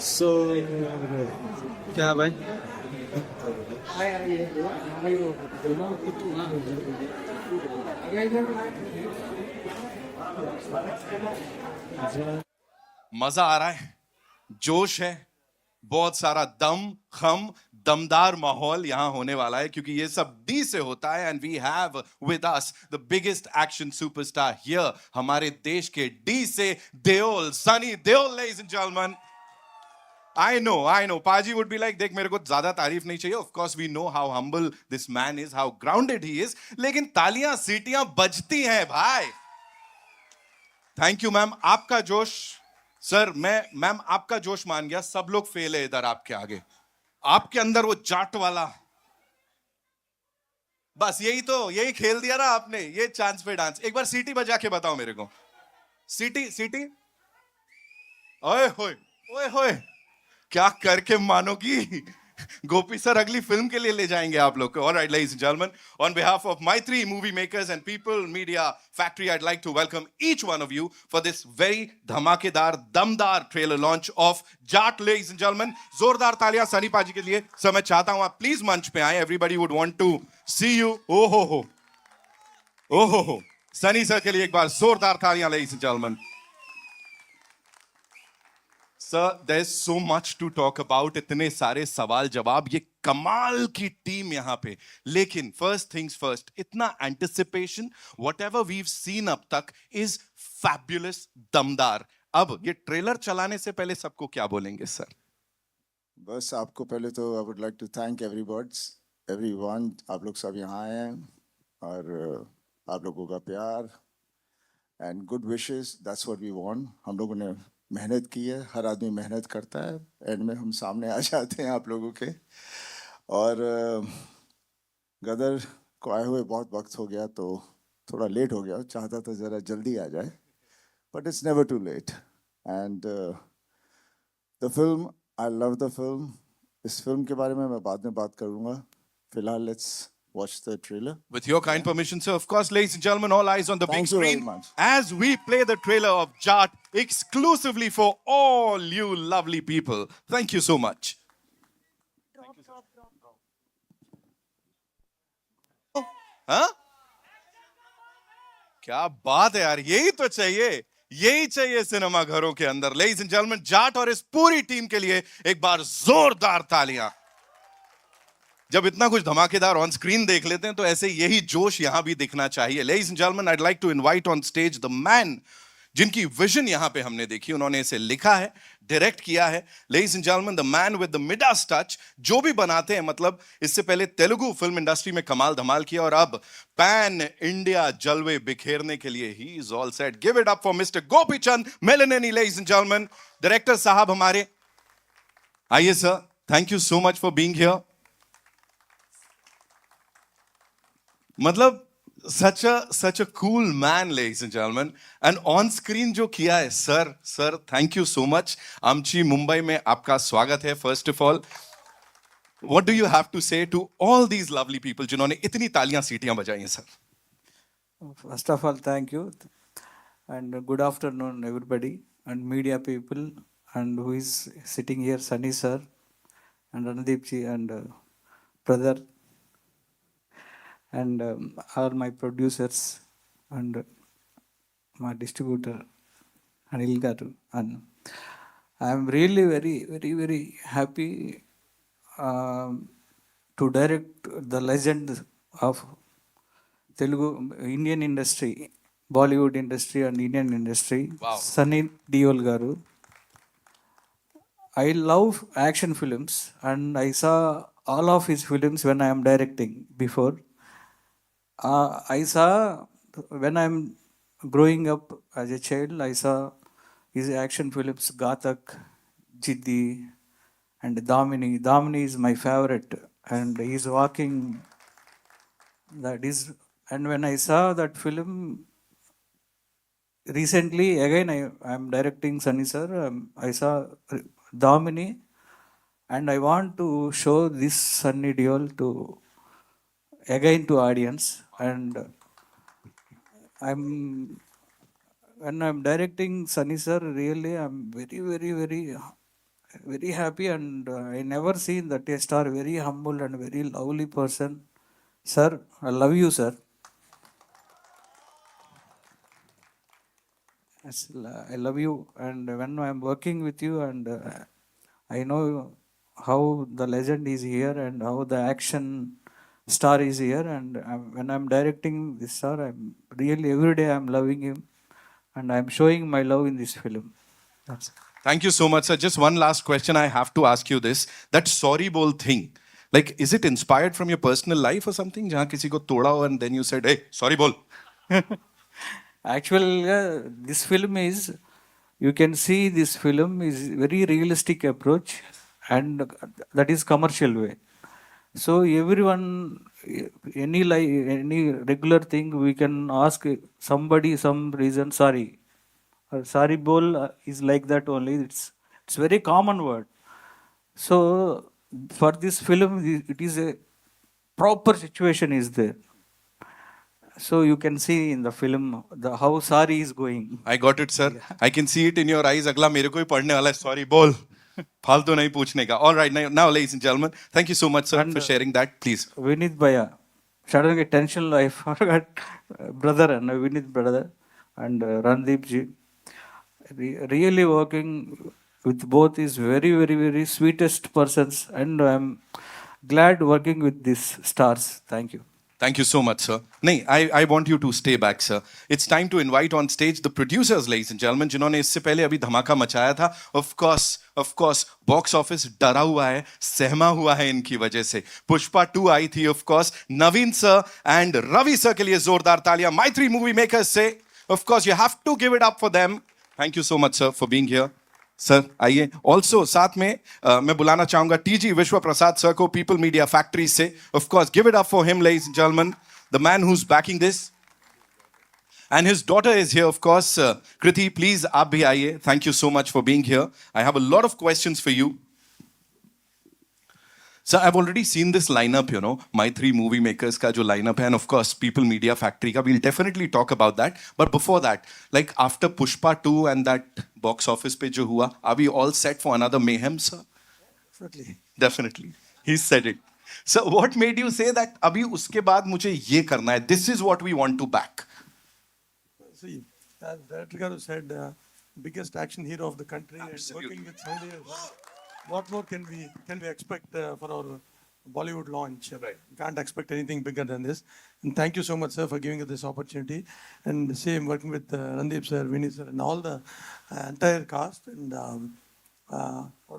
सो क्या भाई? मजा आ रहा है, जोश है, बहुत सारा दम खम दमदार माहौल यहां होने वाला है क्योंकि ये सब डी से होता है and we have with us the biggest action superstar here, हमारे देश के डी से Deol, Sunny Deol, ladies and gentleman. I know. Paji would be like, देख मेरे को ज्यादा तारीफ नहीं चाहिए. Of course we know how humble this man is, how grounded he is. लेकिन तालियां सीटियां बजती हैं भाई. थैंक यू मैम, आपका जोश. सर मैम आपका जोश मान गया. सब लोग फेल है इधर आपके आगे. आपके अंदर वो जाट वाला, बस यही खेल दिया ना आपने. ये चांस पे डांस. एक बार सीटी बजा के बताओ मेरे को. सीटी. ओए होए, क्या करके मानोगी. गोपी सर अगली फिल्म के लिए ले जाएंगे आप लोग को. Alright ladies and gentleman, on behalf of my three movie makers and people Media factory, I'd like to welcome each one of you for this very धमाकेदार दमदार trailer launch of Jat. Ladies and gentleman, जोरदार तालियां सनी पाजी के लिए. Sir मैं चाहता हूं आप प्लीज मंच पे आए. Everybody would want to see you. ओहो, सनी सर के लिए एक बार जोरदार तालियां ladies and gentleman. Sir, there's so much to talk about. इतने सारे सवाल जवाब, ये कमाल की टीम यहाँ पे. लेकिन first things first, इतना anticipation, whatever we've seen अब तक is fabulous, दमदार. अब ये ट्रेलर चलाने से पहले सबको क्या बोलेंगे सर? बस आपको पहले तो I would like to thank everyone. आप लोग सब यहाँ आए हैं और आप लोगों का प्यार and good wishes, that's what we want. हम लोगों ने मेहनत की है, हर आदमी मेहनत करता है, एंड में हम सामने आ जाते हैं आप लोगों के. और गदर को आए हुए बहुत वक्त हो गया तो थोड़ा लेट हो गया. चाहता था ज़रा जल्दी आ जाए, but it's never too late. And the film, I love the film. इस फिल्म के बारे में मैं बाद में बात करूँगा. फिलहाल let's watch the trailer. With your kind permission, sir, of course, ladies and gentlemen, all eyes on the big Thank you very screen much. as we play the trailer of Jat exclusively for all you lovely people. Thank you so much. हाँ? क्या बात है यार, यही चाहिए cinema घरों के अंदर. लेडीज एंड जेंटलमैन, जाट और इस पूरी टीम के लिए एक बार जोरदार तालियां. जब इतना कुछ धमाकेदार ऑन स्क्रीन देख लेते हैं तो ऐसे यही जोश यहां भी दिखना चाहिए. Ladies and gentleman, I'd like to invite on stage the man जिनकी विजन यहां पे हमने देखी. उन्होंने इसे लिखा है, डायरेक्ट किया है. Ladies and gentleman, the man with the Midas touch. जो भी बनाते हैं, मतलब इससे पहले तेलुगु फिल्म इंडस्ट्री में कमाल धमाल किया और अब पैन इंडिया जलवे बिखेरने के लिए he is all set. Give it up for mister Gopi Chand Malineni. Ladies and gentleman, director साहब हमारे, आइए sir. Thank you so much for being here. मतलब such a cool man, ladies and gentlemen, and on screen जो किया है sir, thank you so much. आमची मुंबई में आपका स्वागत है. First of all, what do you have to say to all these lovely people जिन्होंने इतनी तालियां सीटियां बजाई हैं sir? First of all, thank you and good afternoon, everybody, and media people, and who is sitting here, Sunny sir, and Ranadeep ji, and brother, and all my producers, and my distributor, Anil Garu. And I am really very happy to direct the legend of Telugu Indian industry, Bollywood industry and Indian industry, Wow. Sunny Deol Garu. I love action films and I saw all of his films when I am directing before. I saw when I'm growing up as a child, I saw his action films Gatak, Jiddi, and Damini. Damini is my favorite, and he's walking. That is, and when I saw that film recently, again I am directing Sunny sir. I saw Damini, and I want to show this Sunny Deol to again to audience, and I'm when I'm directing Sunny sir, really I'm very happy, and I never seen that a star very humble and very lovely person. Sir, I love you, sir. Yes, I love you, and when I'm working with you, and I know how the legend is here and how the action star is here, and when I'm directing this star, I'm really every day I'm loving him, and I'm showing my love in this film. That's it. Thank you so much, sir. Just one last question. I have to ask you this. That sorry bol thing, like, is it inspired from your personal life or something? जहाँ किसी को तोड़ा हो and then you said, hey, sorry bol. Actually, this film is, you can see this film is very realistic approach, and that is commercial way. So everyone, any regular thing, we can ask somebody some reason sorry. Sorry bol is like that only. It's very common word. So for this film, it is a proper situation is there. So you can see in the film the how Sari is going. I got it, sir. I can see it in your eyes. अगला मेरे को ही पढ़ने वाला है. Sorry bol. फालतू नहीं पूछने का. All right, now, ladies and gentlemen, thank you so much, sir, And, for sharing that. Please. Vinith Bhaiya, suddenly tension I forgot brother and Vinith brother and Randeep ji. Really working with both is very sweetest persons, and I'm glad working with these stars. Thank you. Thank you so much, sir. नहीं, I want you to stay back, sir. It's time to invite on stage the producers, ladies and gentlemen, जिन्होंने इससे पहले अभी धमाका मचाया था. Of course, box office डरा हुआ है, सहमा हुआ है इनकी वजह से. पुष्पा 2 आई थी, of course. Naveen sir and Ravi sir के लिए जोरदार तालियां. My3 movie makers से, of course, you have to give it up for them. Thank you so much, sir, for being here. Sir आइए. ऑल्सो साथ में मैं बुलाना चाहूंगा टीजी विश्व प्रसाद सर को, पीपल मीडिया फैक्ट्री से. Of course, give it up for him, ladies and gentleman, the man who is banking this, and his daughter is here, of course. Kriti, please आप भी आइए. Thank you so much for being here. I have a lot of questions for you. So I've already seen this lineup, My3 movie makers ka jo lineup hai, and of course People Media Factory ka. We'll definitely talk about that. But before that, like after Pushpa 2 and that box office pe jo hua, are we all set for another mayhem, sir? Definitely. He said it. So what made you say that abhi uske baad mujhe ye karna hai? This is what we want to back. See, as Director Garu said, biggest action hero of the country, Absolutely. and working with Sanjay, what more can we expect for our Bollywood launch? Right. Can't expect anything bigger than this. And thank you so much, sir, for giving us this opportunity. And same working with Randeep sir, Vinny sir, and all the entire cast. And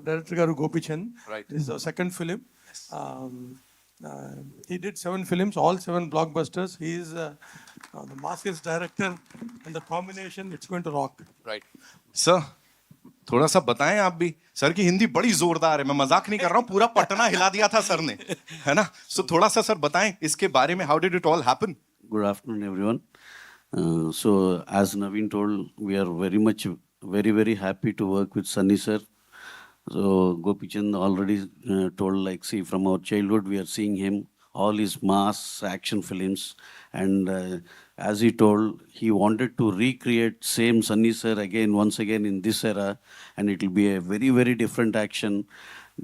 Director Garu Gopichand. Right. This is our second film. He did 7 films, all 7 blockbusters. He is the master's director, and the combination, it's going to rock. Right. Sir, थोड़ा सा बताएं आप भी. Sir की हिंदी बड़ी जोरदार है, मैं मजाक नहीं कर रहा हूँ. पूरा पटना हिला दिया था सर ने, है ना? सो थोड़ा सा सर बताएं इसके बारे में. How did it all happen? Good afternoon, everyone. So, as Naveen told, we are very happy to work with Sunny sir. So, Gopichand already told, like, see, from our childhood, we are seeing him, all his mass action films. And as he told, he wanted to recreate same Sunny sir once again in this era. And it will be a very different action.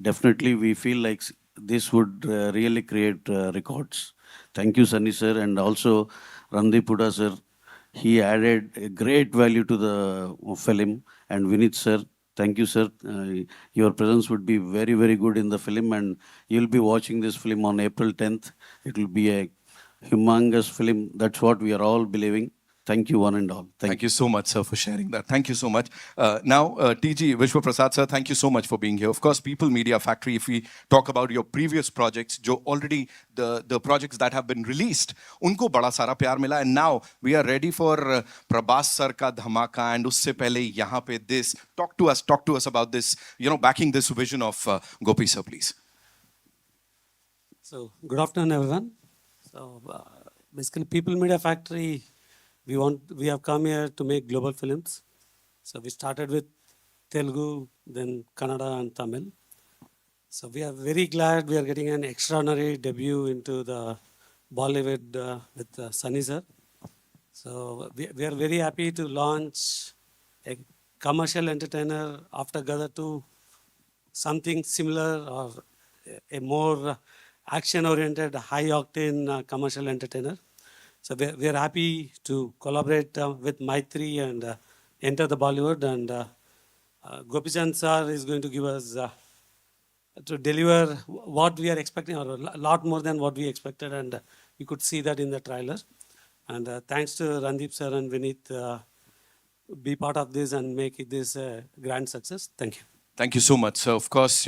Definitely, we feel like this would really create records. Thank you, Sunny sir, and also Randeep Huda sir. He added a great value to the film. And Vinith sir, thank you, sir. Your presence would be very good in the film, and you'll be watching this film on April 10th. It will be a humongous film. That's what we are all believing. Thank you, one and all. Thank you so much, sir, for sharing that. Thank you so much. Now, TG Vishwa Prasad, sir, thank you so much for being here. Of course, People Media Factory, if we talk about your previous projects, jo already the projects that have been released, unko bada sara pyar mila. And now we are ready for Prabhas sir ka dhamaka. And usse pehle yahan pe this. Talk to us about this, backing this vision of Gopi sir, please. So, good afternoon, everyone. So, basically, People Media Factory, we have come here to make global films. So, we started with Telugu, then Kannada and Tamil. So, we are very glad we are getting an extraordinary debut into the Bollywood with Sunny sir. So we are very happy to launch a commercial entertainer after Gadar 2, something similar or a more action-oriented, high-octane commercial entertainer. So we are happy to collaborate with Maitri and enter the Bollywood. And Gopichand sir is going to give us to deliver what we are expecting, or a lot more than what we expected, and you could see that in the trailer. And thanks to Randeep sir and Vineet, be part of this and make this a grand success. Thank you. Thank you so much sir. Of course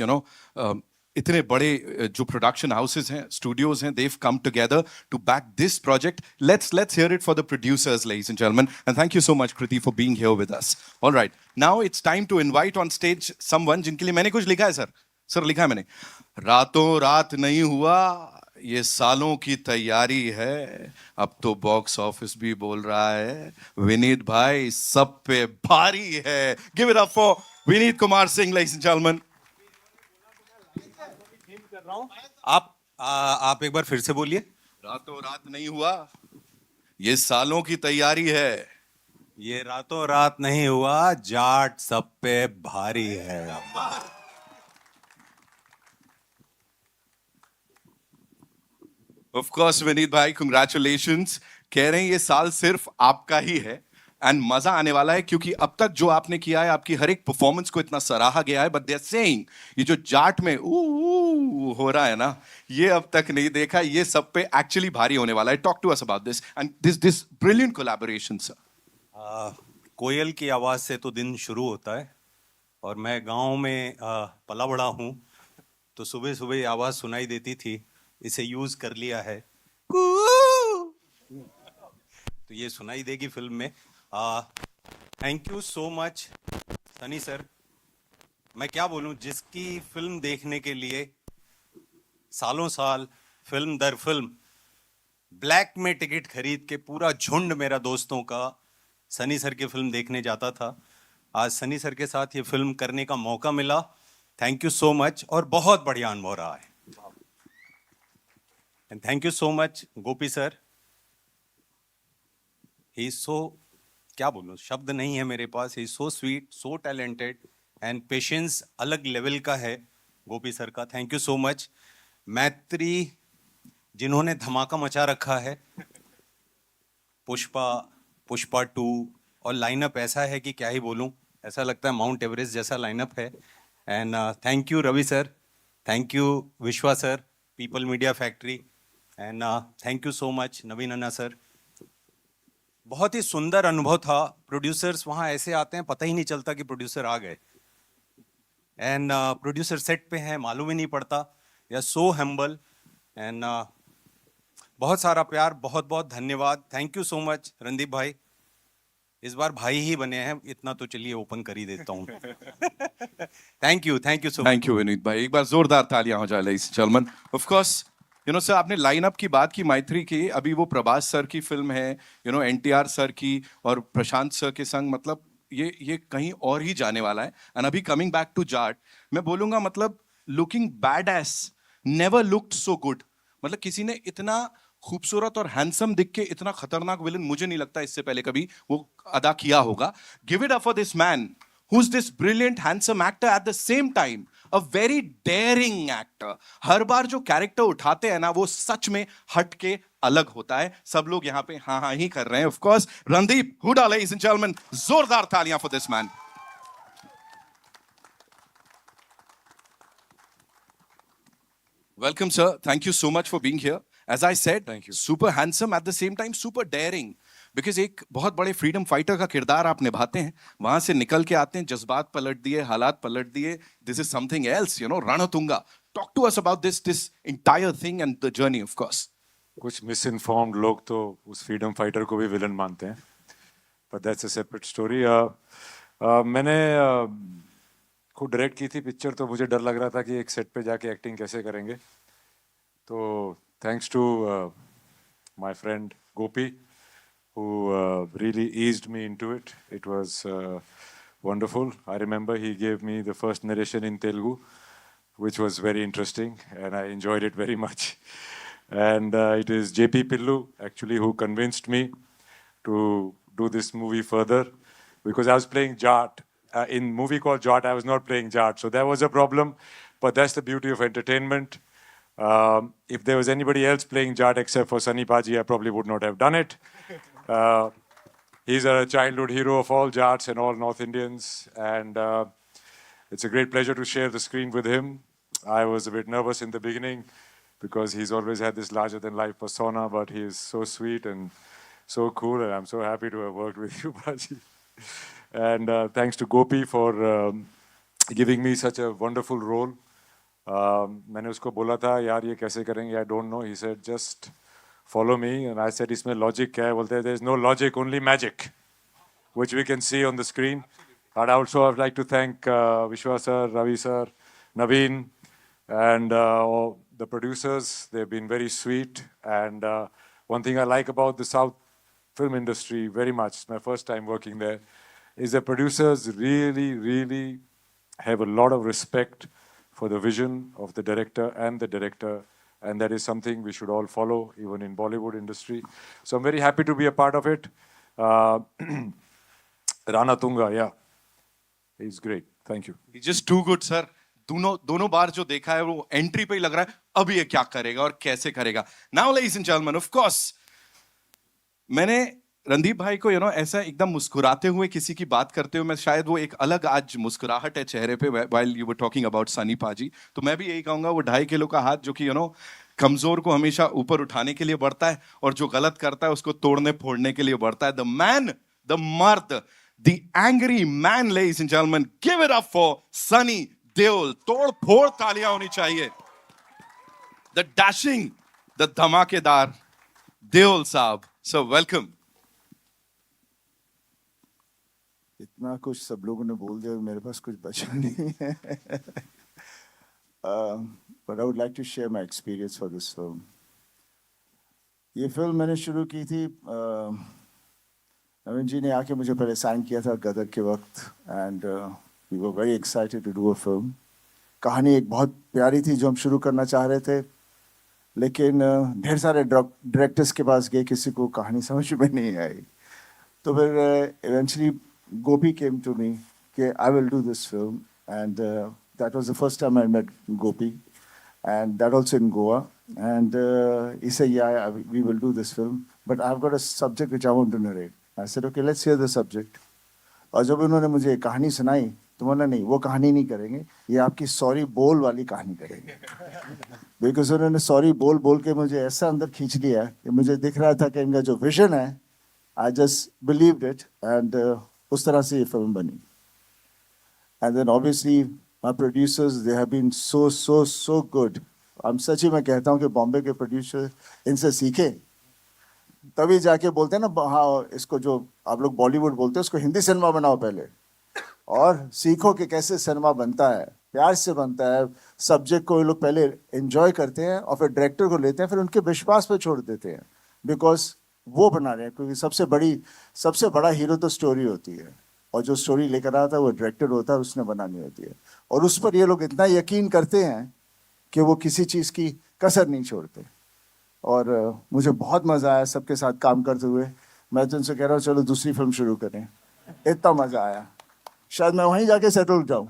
इतने बड़े जो production houses हैं, studios हैं, they've come together to back this project. Let's hear it for the producers, ladies and gentlemen, and thank you so much Kriti for being here with us. All right, now it's time to invite on stage someone जिनके लिए मैंने कुछ लिखा है sir लिखा है मैंने. रातों रात नहीं हुआ, ये सालों की तैयारी है, अब तो बॉक्स ऑफिस भी बोल रहा है, विनीत भाई सब पे भारी है. Give it up for Vineet Kumar Singh, ladies and gentlemen. आप एक बार फिर से बोलिए. रातों रात नहीं हुआ, ये सालों की तैयारी है. ये रातों रात नहीं हुआ, जाट सब पे भारी है. ऑफ कोर्स विनीत भाई, कंग्रेचुलेशंस. कह रहे हैं ये साल सिर्फ आपका ही है एंड मजा आने वाला है, क्योंकि अब तक जो आपने किया है, आपकी हर एक परफॉर्मेंस को इतना सराहा गया है. बट दे आर सेइंग ये जो जाट में हो रहा है ना, ये अब तक नहीं देखा. ये सब पे एक्चुअली भारी होने वाला है. Talk to us about this and this brilliant collaboration sir. कोयल की आवाज से तो दिन शुरू होता है, और मैं गांव में पला बड़ा हूँ, तो सुबह सुबह ये आवाज सुनाई देती थी. इसे यूज कर लिया है, तो ये सुनाई देगी फिल्म में. Thank you so much Sunny sir. मैं क्या बोलूं, जिसकी फिल्म देखने के लिए सालों साल फिल्म दर फिल्म ब्लैक में टिकट खरीद के पूरा झुंड मेरा दोस्तों का सनी सर की फिल्म देखने जाता था, आज सनी सर के साथ ये फिल्म करने का मौका मिला. थैंक यू सो मच, और बहुत बढ़िया अनुभव रहा है. And thank you so much Gopi sir. He so, क्या बोलूं, शब्द नहीं है मेरे पास. He so sweet, so talented, and patience अलग लेवल का है गोपी सर का. Thank you so much. Mythri, जिन्होंने धमाका मचा रखा है, पुष्पा 2, और लाइनअप ऐसा है कि क्या ही बोलूं, ऐसा लगता है माउंट एवरेस्ट जैसा लाइनअप है. And thank you Ravi sir, thank you Vishwa sir, People Media Factory, and thank you so much Naveen anna sir. बहुत ही सुंदर अनुभव था. प्रोड्यूसर्स वहाँ ऐसे आते हैं, पता ही नहीं चलता कि प्रोड्यूसर आ गए, एंड प्रोड्यूसर सेट पे हैं, मालूम ही नहीं पड़ता. या सो हम्बल, एंड बहुत सारा प्यार, बहुत बहुत धन्यवाद. Thank you so much Randeep भाई. इस बार भाई ही बने हैं, इतना तो चलिए ओपन कर ही देता हूँ. Thank you so much. Thank you Vineet भाई. एक बार जोरदार तालियां हो जाए ladies and gentlemen. Of course sir, आपने लाइनअप की बात की मैत्री की. अभी वो प्रभास सर की फिल्म है, एनटीआर सर की और प्रशांत सर के संग, मतलब ये कहीं और ही जाने वाला है. एंड अभी कमिंग बैक टू जाट, मैं बोलूंगा मतलब looking bad S never looked so good. मतलब किसी ने इतना खूबसूरत और हैंडसम दिख के इतना खतरनाक विलन मुझे नहीं लगता इससे पहले कभी वो अदा किया होगा. Give it up for this man who is this brilliant handsome actor, at the same time a very daring actor. हर बार जो कैरेक्टर उठाते हैं ना, वो सच में हट के अलग होता है. सब लोग यहाँ पे हाँ हाँ ही कर रहे हैं. Of course Randeep Hooda, ladies and gentleman, जोरदार तालियां for this man. Welcome, sir. Thank you so much for being here. As I said, thank you. Super handsome, at the same time super daring. Because एक बहुत बड़े freedom fighter का किरदार आप निभाते हैं. वहां से निकल के आते हैं, जज्बात पलट दिए, हालात पलट दिए. This is something else, Ranatunga. Talk to us about this entire thing and the journey, of course. कुछ मिसइन्फॉर्म्ड लोग तो उस फ्रीडम फाइटर को भी विलन मानते हैं, but that's a separate story. मैंने खुद डायरेक्ट की थी पिक्चर, तो मुझे डर लग रहा था कि एक सेट पे जाके एक्टिंग कैसे करेंगे. तो thanks to my friend Gopi who really eased me into it. It was wonderful. I remember he gave me the first narration in Telugu, which was very interesting, and I enjoyed it very much. And it is JP Pillu actually who convinced me to do this movie further because I was playing Jat. In movie called Jat, I was not playing Jat. So that was a problem. But that's the beauty of entertainment. If there was anybody else playing Jat except for Sunny Paji, I probably would not have done it. He's a childhood hero of all Jats and all North Indians. And it's a great pleasure to share the screen with him. I was a bit nervous in the beginning because he's always had this larger-than-life persona, but he is so sweet and so cool, and I'm so happy to have worked with you, Baji. And thanks to Gopi for giving me such a wonderful role. मैंने उसको बोला था यार ये कैसे करेंगे, I don't know. He said just follow me, and I said इसमें logic क्या है? बोलते there is no logic, only magic, which we can see on the screen. And also I'd like to thank Vishwa sir, Ravi sir, Naveen, and all the producers. They've been very sweet. And one thing I like about the South film industry very much, it's my first time working there, is the producers really have a lot of respect for the vision of the director, and that is something we should all follow, even in Bollywood industry. So I'm very happy to be a part of it. Rana Tunga, yeah, he's great. Thank you. He's just too good, sir. दोनों बार जो देखा है वो entry पे ही लग रहा है अब ये क्या करेगा और कैसे करेगा. Now, ladies and gentlemen, of course, मैंने रणदीप भाई को ऐसा एकदम मुस्कुराते हुए किसी की बात करते हुए, मैं शायद वो एक अलग आज मुस्कुराहट है चेहरे पे while you were talking about Sunny पाजी, तो मैं भी यही कहूंगा वो 2.5 किलो का हाथ जो कि कमजोर को हमेशा ऊपर उठाने के लिए बढ़ता है और जो गलत करता है उसको तोड़ने फोड़ने के लिए बढ़ता है. द मैन, द मर्द, the angry man, ladies and gentlemen, give it up for Sunny Deol. तोड़ फोड़ तालियां होनी चाहिए. द डैशिंग, द धमाकेदार देओल साहब. So welcome. इतना कुछ सब लोगों ने बोल दिया, मेरे पास कुछ बचा नहीं है. But I would like to share my experience for this film. ये फिल्म मैंने शुरू की थी, नवीन जी ने आके मुझे पहले साइन किया था गदर के वक्त, and we were very excited to do a film. कहानी एक बहुत प्यारी थी जो हम शुरू करना चाह रहे थे, लेकिन ढेर सारे डायरेक्टर्स के पास गए, किसी को कहानी समझ में नहीं आई. तो फिर eventually Gopi came to me that I will do this film, and that was the first time I met Gopi, and that also in Goa. And he said, yeah, we will do this film, but I've got a subject which I want to narrate. I said, okay, let's hear the subject. और जब उन्होंने मुझे कहानी सुनाई तो बोला नहीं, वो कहानी नहीं करेंगे, ये आपकी सॉरी बोल वाली कहानी करेंगे. बिकॉज उन्होंने सॉरी बोल बोल के मुझे ऐसा अंदर खींच लिया कि मुझे दिख रहा था कि इनका जो विजन है, I just believed it, and उस तरह से ये फिल्म बनी. And then obviously my producers, they have been so good. हम सच ही मैं कहता हूँ कि बॉम्बे के प्रोड्यूसर इनसे सीखे, तभी जाके बोलते हैं ना, हाँ इसको जो आप लोग बॉलीवुड बोलते हैं उसको हिंदी सिनेमा बनाओ पहले, और सीखो कि कैसे सिनेमा बनता है, प्यार से बनता है. सब्जेक्ट को ये लोग पहले एंजॉय करते हैं और फिर डायरेक्टर को लेते हैं, फिर उनके विश्वास पे छोड़ देते हैं, बिकॉज वो बना रहे हैं. क्योंकि सबसे बड़ा हीरो तो स्टोरी होती है, और जो स्टोरी लेकर आता है वो डायरेक्टर होता है, उसने बनानी होती है. और उस पर ये लोग इतना यकीन करते हैं कि वो किसी चीज़ की कसर नहीं छोड़ते. और मुझे बहुत मज़ा आया सबके साथ काम करते हुए. मैं तो उनसे कह रहा हूँ चलो दूसरी फिल्म शुरू करें, इतना मज़ा आया. शायद मैं वहीं जाके सेटल हो जाऊँ.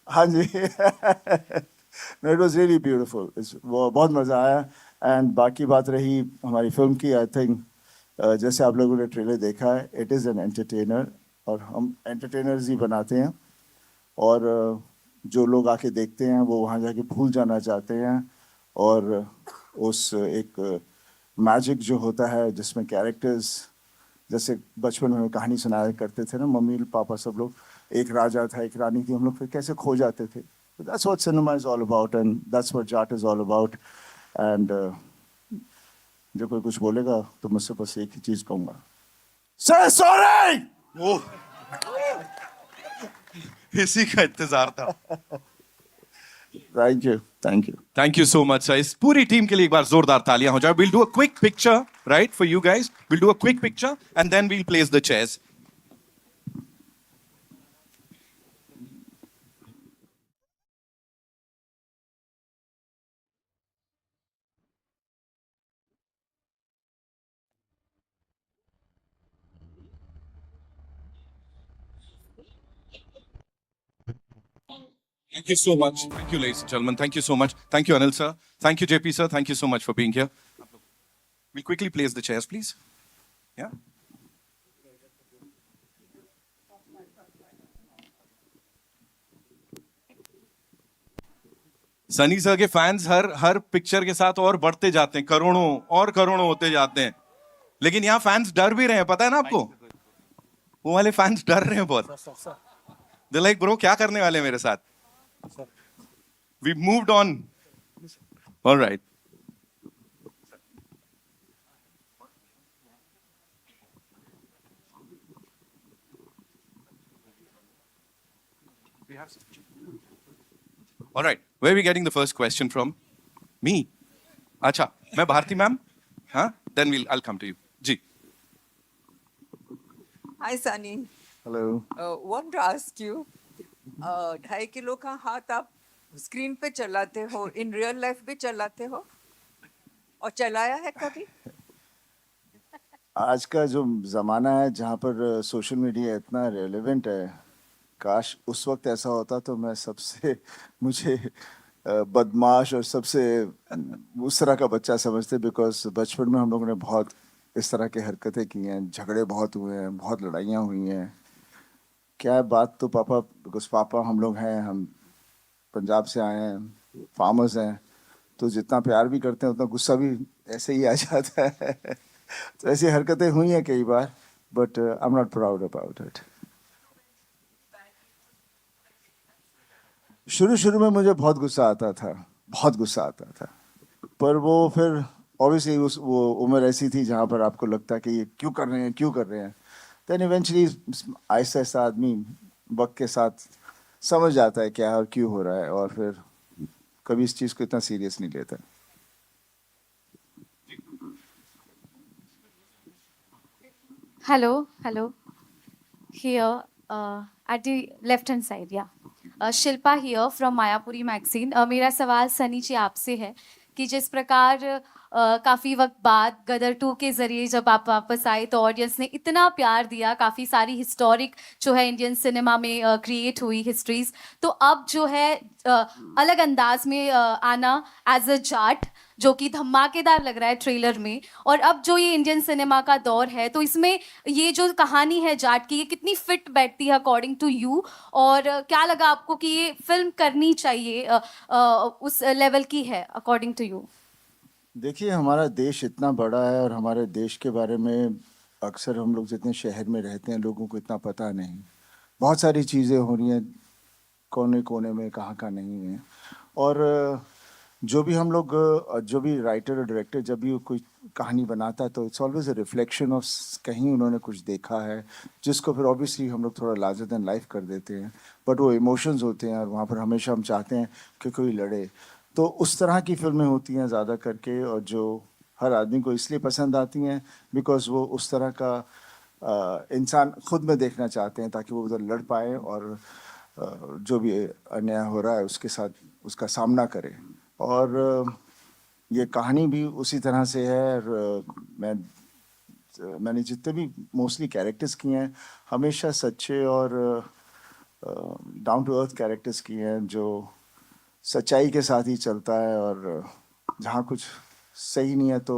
हाँ जी. No, it was really beautiful. वो बहुत मज़ा आया. एंड बाकी बात रही हमारी फिल्म की, आई थिंक जैसे आप लोगों ने ट्रेलर देखा है, इट इज़ एन एंटरटेनर, और हम एंटरटेनर्स ही बनाते हैं. और जो लोग आके देखते हैं वो वहाँ जाके भूल जाना चाहते हैं, और उस एक मैजिक जो होता है जिसमें कैरेक्टर्स, जैसे बचपन में कहानी सुनाया करते थे ना मम्मी पापा सब लोग, एक राजा था एक रानी थी, हम लोग फिर कैसे खो जाते थे. That's what cinema is all about, and that's what Jat is all about. And जो कोई कुछ बोलेगा तो मुझसे बस एक ही चीज़ कहूँगा, Say sorry! इसी का इंतजार था. Thank you. Thank you. Thank you so much, sir. इस पूरी टीम के लिए एक बार जोरदार तालियां हो जाए. We'll do a quick picture, right, for you guys. We'll do a quick picture and then we'll place the chairs. Thank you so much. Thank you, ladies and gentlemen. Thank you so much. Thank you, Anil sir. Thank you, JP sir. Thank you so much for being here. We'll quickly place the chairs, please. Yeah. Sunny sir के fans हर picture के साथ और बढ़ते जाते हैं, करोड़ों और करोड़ों होते जाते हैं, लेकिन यहाँ फैंस डर भी रहे हैं, पता है ना आपको? वो वाले फैंस डर रहे हैं बहुत। They're like, bro, क्या करने वाले हैं मेरे साथ? We moved on. All right. All right. Where are we getting the first question from? Me. अच्छा, मैं भारती मैम. हाँ? Then I'll come to you. जी. Hi, Sunny. Hello. Want to ask you, 2.5 kilo का हाथ आप स्क्रीन पे चलाते हो, इन रियल लाइफ भी चलाते हो और चलाया है कभी? आज का जो ज़माना है जहाँ पर सोशल मीडिया इतना रेलेवेंट है, काश उस वक्त ऐसा होता तो मैं सबसे मुझे बदमाश और सबसे उस तरह का बच्चा समझते, बिकॉज बचपन में हम लोगों ने बहुत इस तरह की हरकतें की हैं, झगड़े बहुत हुए हैं, बहुत लड़ाइयाँ हुई हैं। क्या बात तो पापा, बिकॉज पापा हम लोग हैं, हम पंजाब से आए हैं, फार्मर्स हैं, तो जितना प्यार भी करते हैं उतना गुस्सा भी ऐसे ही आ जाता है। तो ऐसी हरकतें हुई हैं कई बार, but I am not proud about it. शुरू में मुझे बहुत गुस्सा आता था, बहुत गुस्सा आता था, पर वो फिर ऑब्वियसली वो उम्र ऐसी थी जहाँ पर आपको लगता है कि ये क्यों कर रहे हैं, क्यों कर रहे हैं। देन इवेंचुअली आहिस्ता आहिस्ता आदमी वक्त के साथ समझ जाता है क्या और क्यों हो रहा है, और फिर कभी इस चीज़ को इतना सीरियस नहीं लेता। Hello. Here, at the left hand side, yeah. Shilpa here from Mayapuri magazine. मेरा सवाल सनी जी आपसे है कि जिस प्रकार काफ़ी वक्त बाद गदर 2 के ज़रिए जब आप वापस आए तो ऑडियंस ने इतना प्यार दिया, काफ़ी सारी हिस्टोरिक जो है इंडियन सिनेमा में क्रिएट हुई हिस्ट्रीज, तो अब जो है अलग अंदाज में आना एज अ जाट जो कि धमाकेदार लग रहा है ट्रेलर में, और अब जो ये इंडियन सिनेमा का दौर है तो इसमें ये जो कहानी है जाट की, ये कितनी फिट बैठती है अकॉर्डिंग टू यू, और क्या लगा आपको कि ये फिल्म करनी चाहिए, उस लेवल की है अकॉर्डिंग टू यू? देखिए, हमारा देश इतना बड़ा है और हमारे देश के बारे में अक्सर हम लोग जितने शहर में रहते हैं लोगों को इतना पता नहीं। बहुत सारी चीज़ें हो रही हैं कोने कोने में, कहाँ नहीं है, और जो भी हम लोग जो भी राइटर और डायरेक्टर जब भी कोई कहानी बनाता है तो it's always a reflection of कहीं उन्होंने कुछ देखा है जिसको फिर ऑब्वियसली हम लोग थोड़ा लार्जर देन लाइफ कर देते हैं, बट वो इमोशंस होते हैं और वहाँ पर हमेशा हम चाहते हैं कि कोई लड़े। तो उस तरह की फिल्में होती हैं ज़्यादा करके, और जो हर आदमी को इसलिए पसंद आती हैं बिकॉज वो उस तरह का इंसान खुद में देखना चाहते हैं ताकि वो उधर लड़ पाए और जो भी अन्याय हो रहा है उसके साथ उसका सामना करें। और ये कहानी भी उसी तरह से है। और मैंने जितने भी मोस्टली कैरेक्टर्स किए हैं हमेशा सच्चे और डाउन टू अर्थ कैरेक्टर्स किए हैं, जो सच्चाई के साथ ही चलता है, और जहाँ कुछ सही नहीं है तो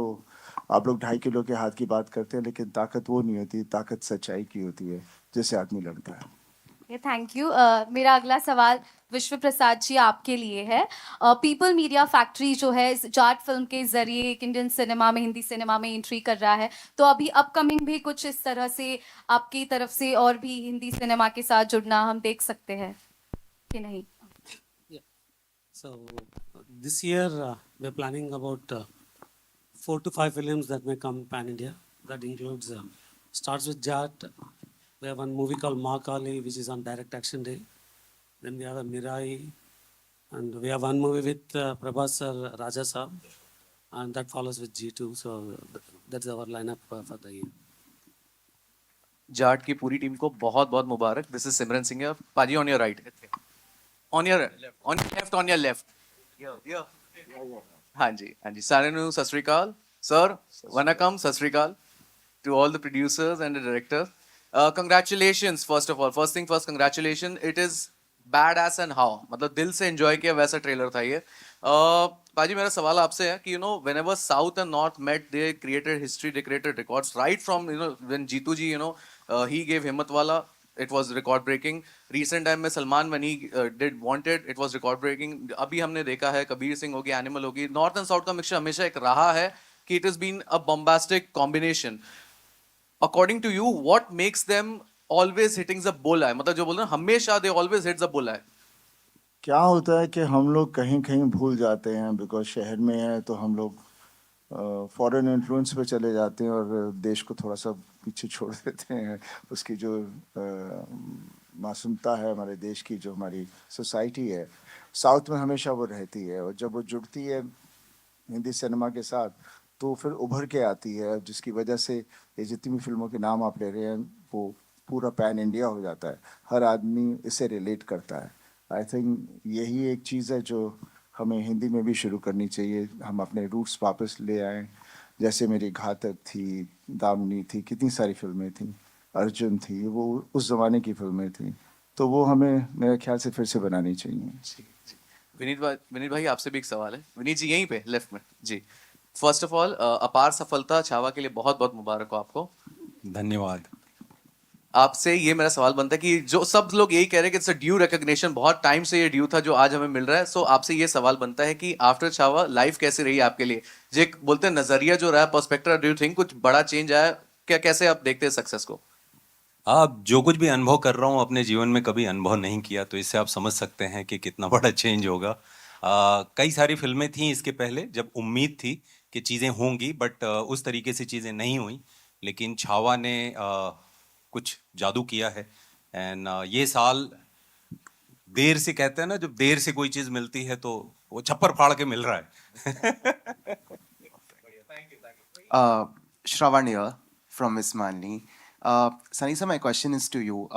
आप लोग 2.5 किलो के हाथ की बात करते हैं, लेकिन ताकत वो नहीं होती, ताकत सच्चाई की होती है जिससे आदमी लड़ता है। Thank you. मेरा अगला सवाल विश्व प्रसाद जी आपके लिए है। पीपल मीडिया फैक्ट्री जो है इस जाट फिल्म के जरिए एक इंडियन सिनेमा में, हिंदी सिनेमा में एंट्री कर रहा है, तो अभी अपकमिंग भी कुछ इस तरह से आपकी तरफ से और भी हिंदी सिनेमा के साथ जुड़ना हम देख सकते हैं कि नहीं? So this year we're planning about 4 to 5 films that may come pan India. That includes starts with Jat. We have one movie called Ma Kali, which is on Direct Action Day. Then we have a Mirai, and we have one movie with Prabhas sir, Raja Saab, and that follows with G2. So that's our lineup for the year. Jat की पूरी team को बहुत बहुत मुबारक। This is सिमरन सिंह पाजी on your right, on your left, on your left. हाँ जी सारे ਨੂੰ ਸਤਿ ਸ਼੍ਰੀ ਅਕਾਲ ਸਰ, ਵਨਕਮ, ਸਤਿ ਸ਼੍ਰੀ ਅਕਾਲ to all the producers and the director. Congratulations, first of all. First thing first, congratulations. It is bad S and how, मतलब दिल से enjoy किया वैसा ट्रेलर था ये। पाजी मेरा सवाल आपसे है कि whenever South and North met, they created history, they created records right from when Jeetu ji he gave Himmatwala, it was record breaking. Recent time में Salman when he did Wanted, it was record breaking. अभी हमने देखा है कबीर सिंह होगी, animal होगी, north and south का mixture हमेशा एक रहा है कि it has been a bombastic combination. According to you, what makes them always hitting the bullseye? मतलब जो बोल रहे हैं हमेशा they always hit the bullseye. क्या होता है कि हम लोग कहीं कहीं भूल जाते हैं, बिकॉज शहर में है तो हम लोग फॉरेन इन्फ्लुएंस पे चले जाते हैं और देश को थोड़ा सा पीछे छोड़ देते हैं। उसकी जो मासूमता है हमारे देश की, जो हमारी सोसाइटी है, साउथ में हमेशा वो रहती है, और जब वो जुड़ती है हिंदी सिनेमा के साथ तो फिर उभर के आती है, जिसकी वजह से ये जितनी भी फिल्मों के नाम आप ले रहे हैं वो पूरा पैन इंडिया हो जाता है, हर आदमी इससे रिलेट करता है। आई थिंक यही एक चीज़ है जो हमें हिंदी में भी शुरू करनी चाहिए, हम अपने रूट्स वापस ले आएँ। जैसे मेरी घातक थी, दामनी थी, कितनी सारी फिल्में थी, अर्जुन थी, वो उस ज़माने की फिल्में थी, तो वो हमें मेरे ख्याल से फिर से बनानी चाहिए। विनीत भाई आपसे भी एक सवाल है। विनीत जी यहीं पे लेफ्ट में जी। फर्स्ट ऑफ ऑल अपार सफलता छावा के लिए बहुत बहुत मुबारक हो आपको। धन्यवाद। आपसे ये मेरा सवाल बनता है कि जो सब लोग यही कह रहे हैं कि इट्स अ ड्यू रिकॉग्निशन, बहुत टाइम से ये ड्यू था जो आज हमें मिल रहा है। सो आपसे ये सवाल बनता है कि आफ्टर छावा लाइफ कैसी रही आपके लिए? जो बोलते हैं नजरिया जो रहा, पर्सपेक्टिव, डू यू थिंक कुछ बड़ा चेंज आया क्या? कैसे आप देखते हैं सक्सेस को? आप जो कुछ भी अनुभव कर रहा हूँ अपने जीवन में कभी अनुभव नहीं किया, तो इससे आप समझ सकते हैं कि कितना बड़ा चेंज होगा। कई सारी फिल्में थी इसके पहले जब उम्मीद थी कि चीज़ें होंगी, बट उस तरीके से चीज़ें नहीं हुई। लेकिन छावा ने कुछ जादू किया है। एंड ये साल देर से, कहते हैं ना जब देर से कोई चीज़ मिलती है तो वो छप्पर फाड़ के मिल रहा है। Shravan here from Miss Manli. Sunny sir, my question is to you.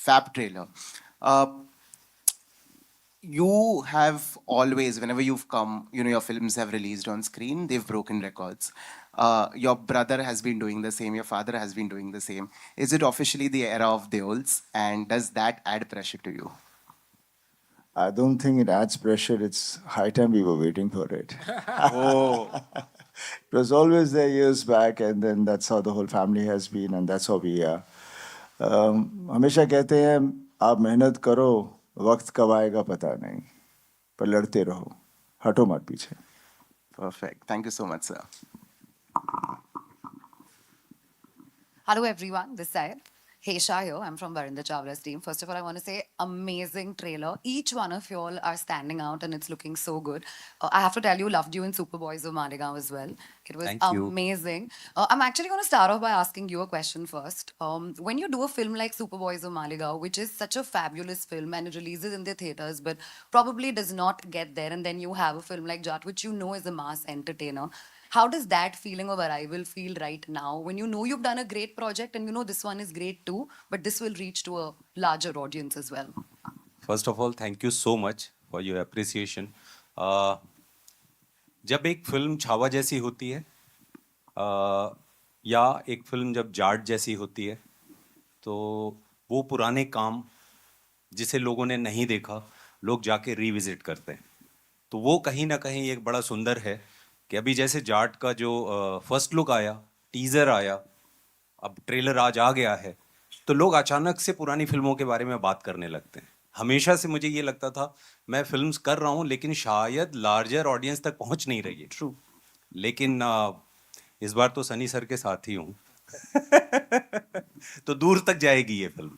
Fab trailer. You have always, whenever you've come, your films have released on screen, they've broken records. Your brother has been doing the same, your father has been doing the same. Is it officially the era of Deols, and does that add pressure to you? I don't think it adds pressure. It's high time we were waiting for it. Oh. It was always there years back, and then that's how the whole family has been, and that's how we are. हमेशा कहते हैं आप मेहनत करो, वक्त कब आएगा पता नहीं, पर लड़ते रहो, हटो मत पीछे। Perfect. Thank you so much, sir. Hello everyone, this side. Heisha here, I'm from Varinder Chawla's team. First of all, I want to say amazing trailer. Each one of you all are standing out and it's looking so good. I have to tell you, loved you in Superboys of Maligaon as well. It was Thank you. amazing. I'm actually going to start off by asking you a question first. When you do a film like Superboys of Maligaon, which is such a fabulous film and it releases in the theaters, but probably does not get there, and then you have a film like Jat, which you know is a mass entertainer. How does that feeling of arrival feel right now when you know you've done a great project and you know this one is great too, but this will reach to a larger audience as well? First of all thank you so much for your appreciation. जब एक film Chhaava जैसी होती है या एक film जब जाट जैसी होती है, तो वो पुराने काम जिसे लोगों ने नहीं देखा लोग जाके रिविजिट करते हैं। तो वो कहीं ना कहीं एक बड़ा सुंदर है कि अभी जैसे जाट का जो फर्स्ट लुक आया, टीज़र आया, अब ट्रेलर आज आ गया है, तो लोग अचानक से पुरानी फिल्मों के बारे में बात करने लगते हैं। हमेशा से मुझे ये लगता था मैं फिल्म्स कर रहा हूँ लेकिन शायद लार्जर ऑडियंस तक पहुँच नहीं रही है। ट्रू। लेकिन इस बार तो सनी सर के साथ ही हूँ तो दूर तक जाएगी ये film.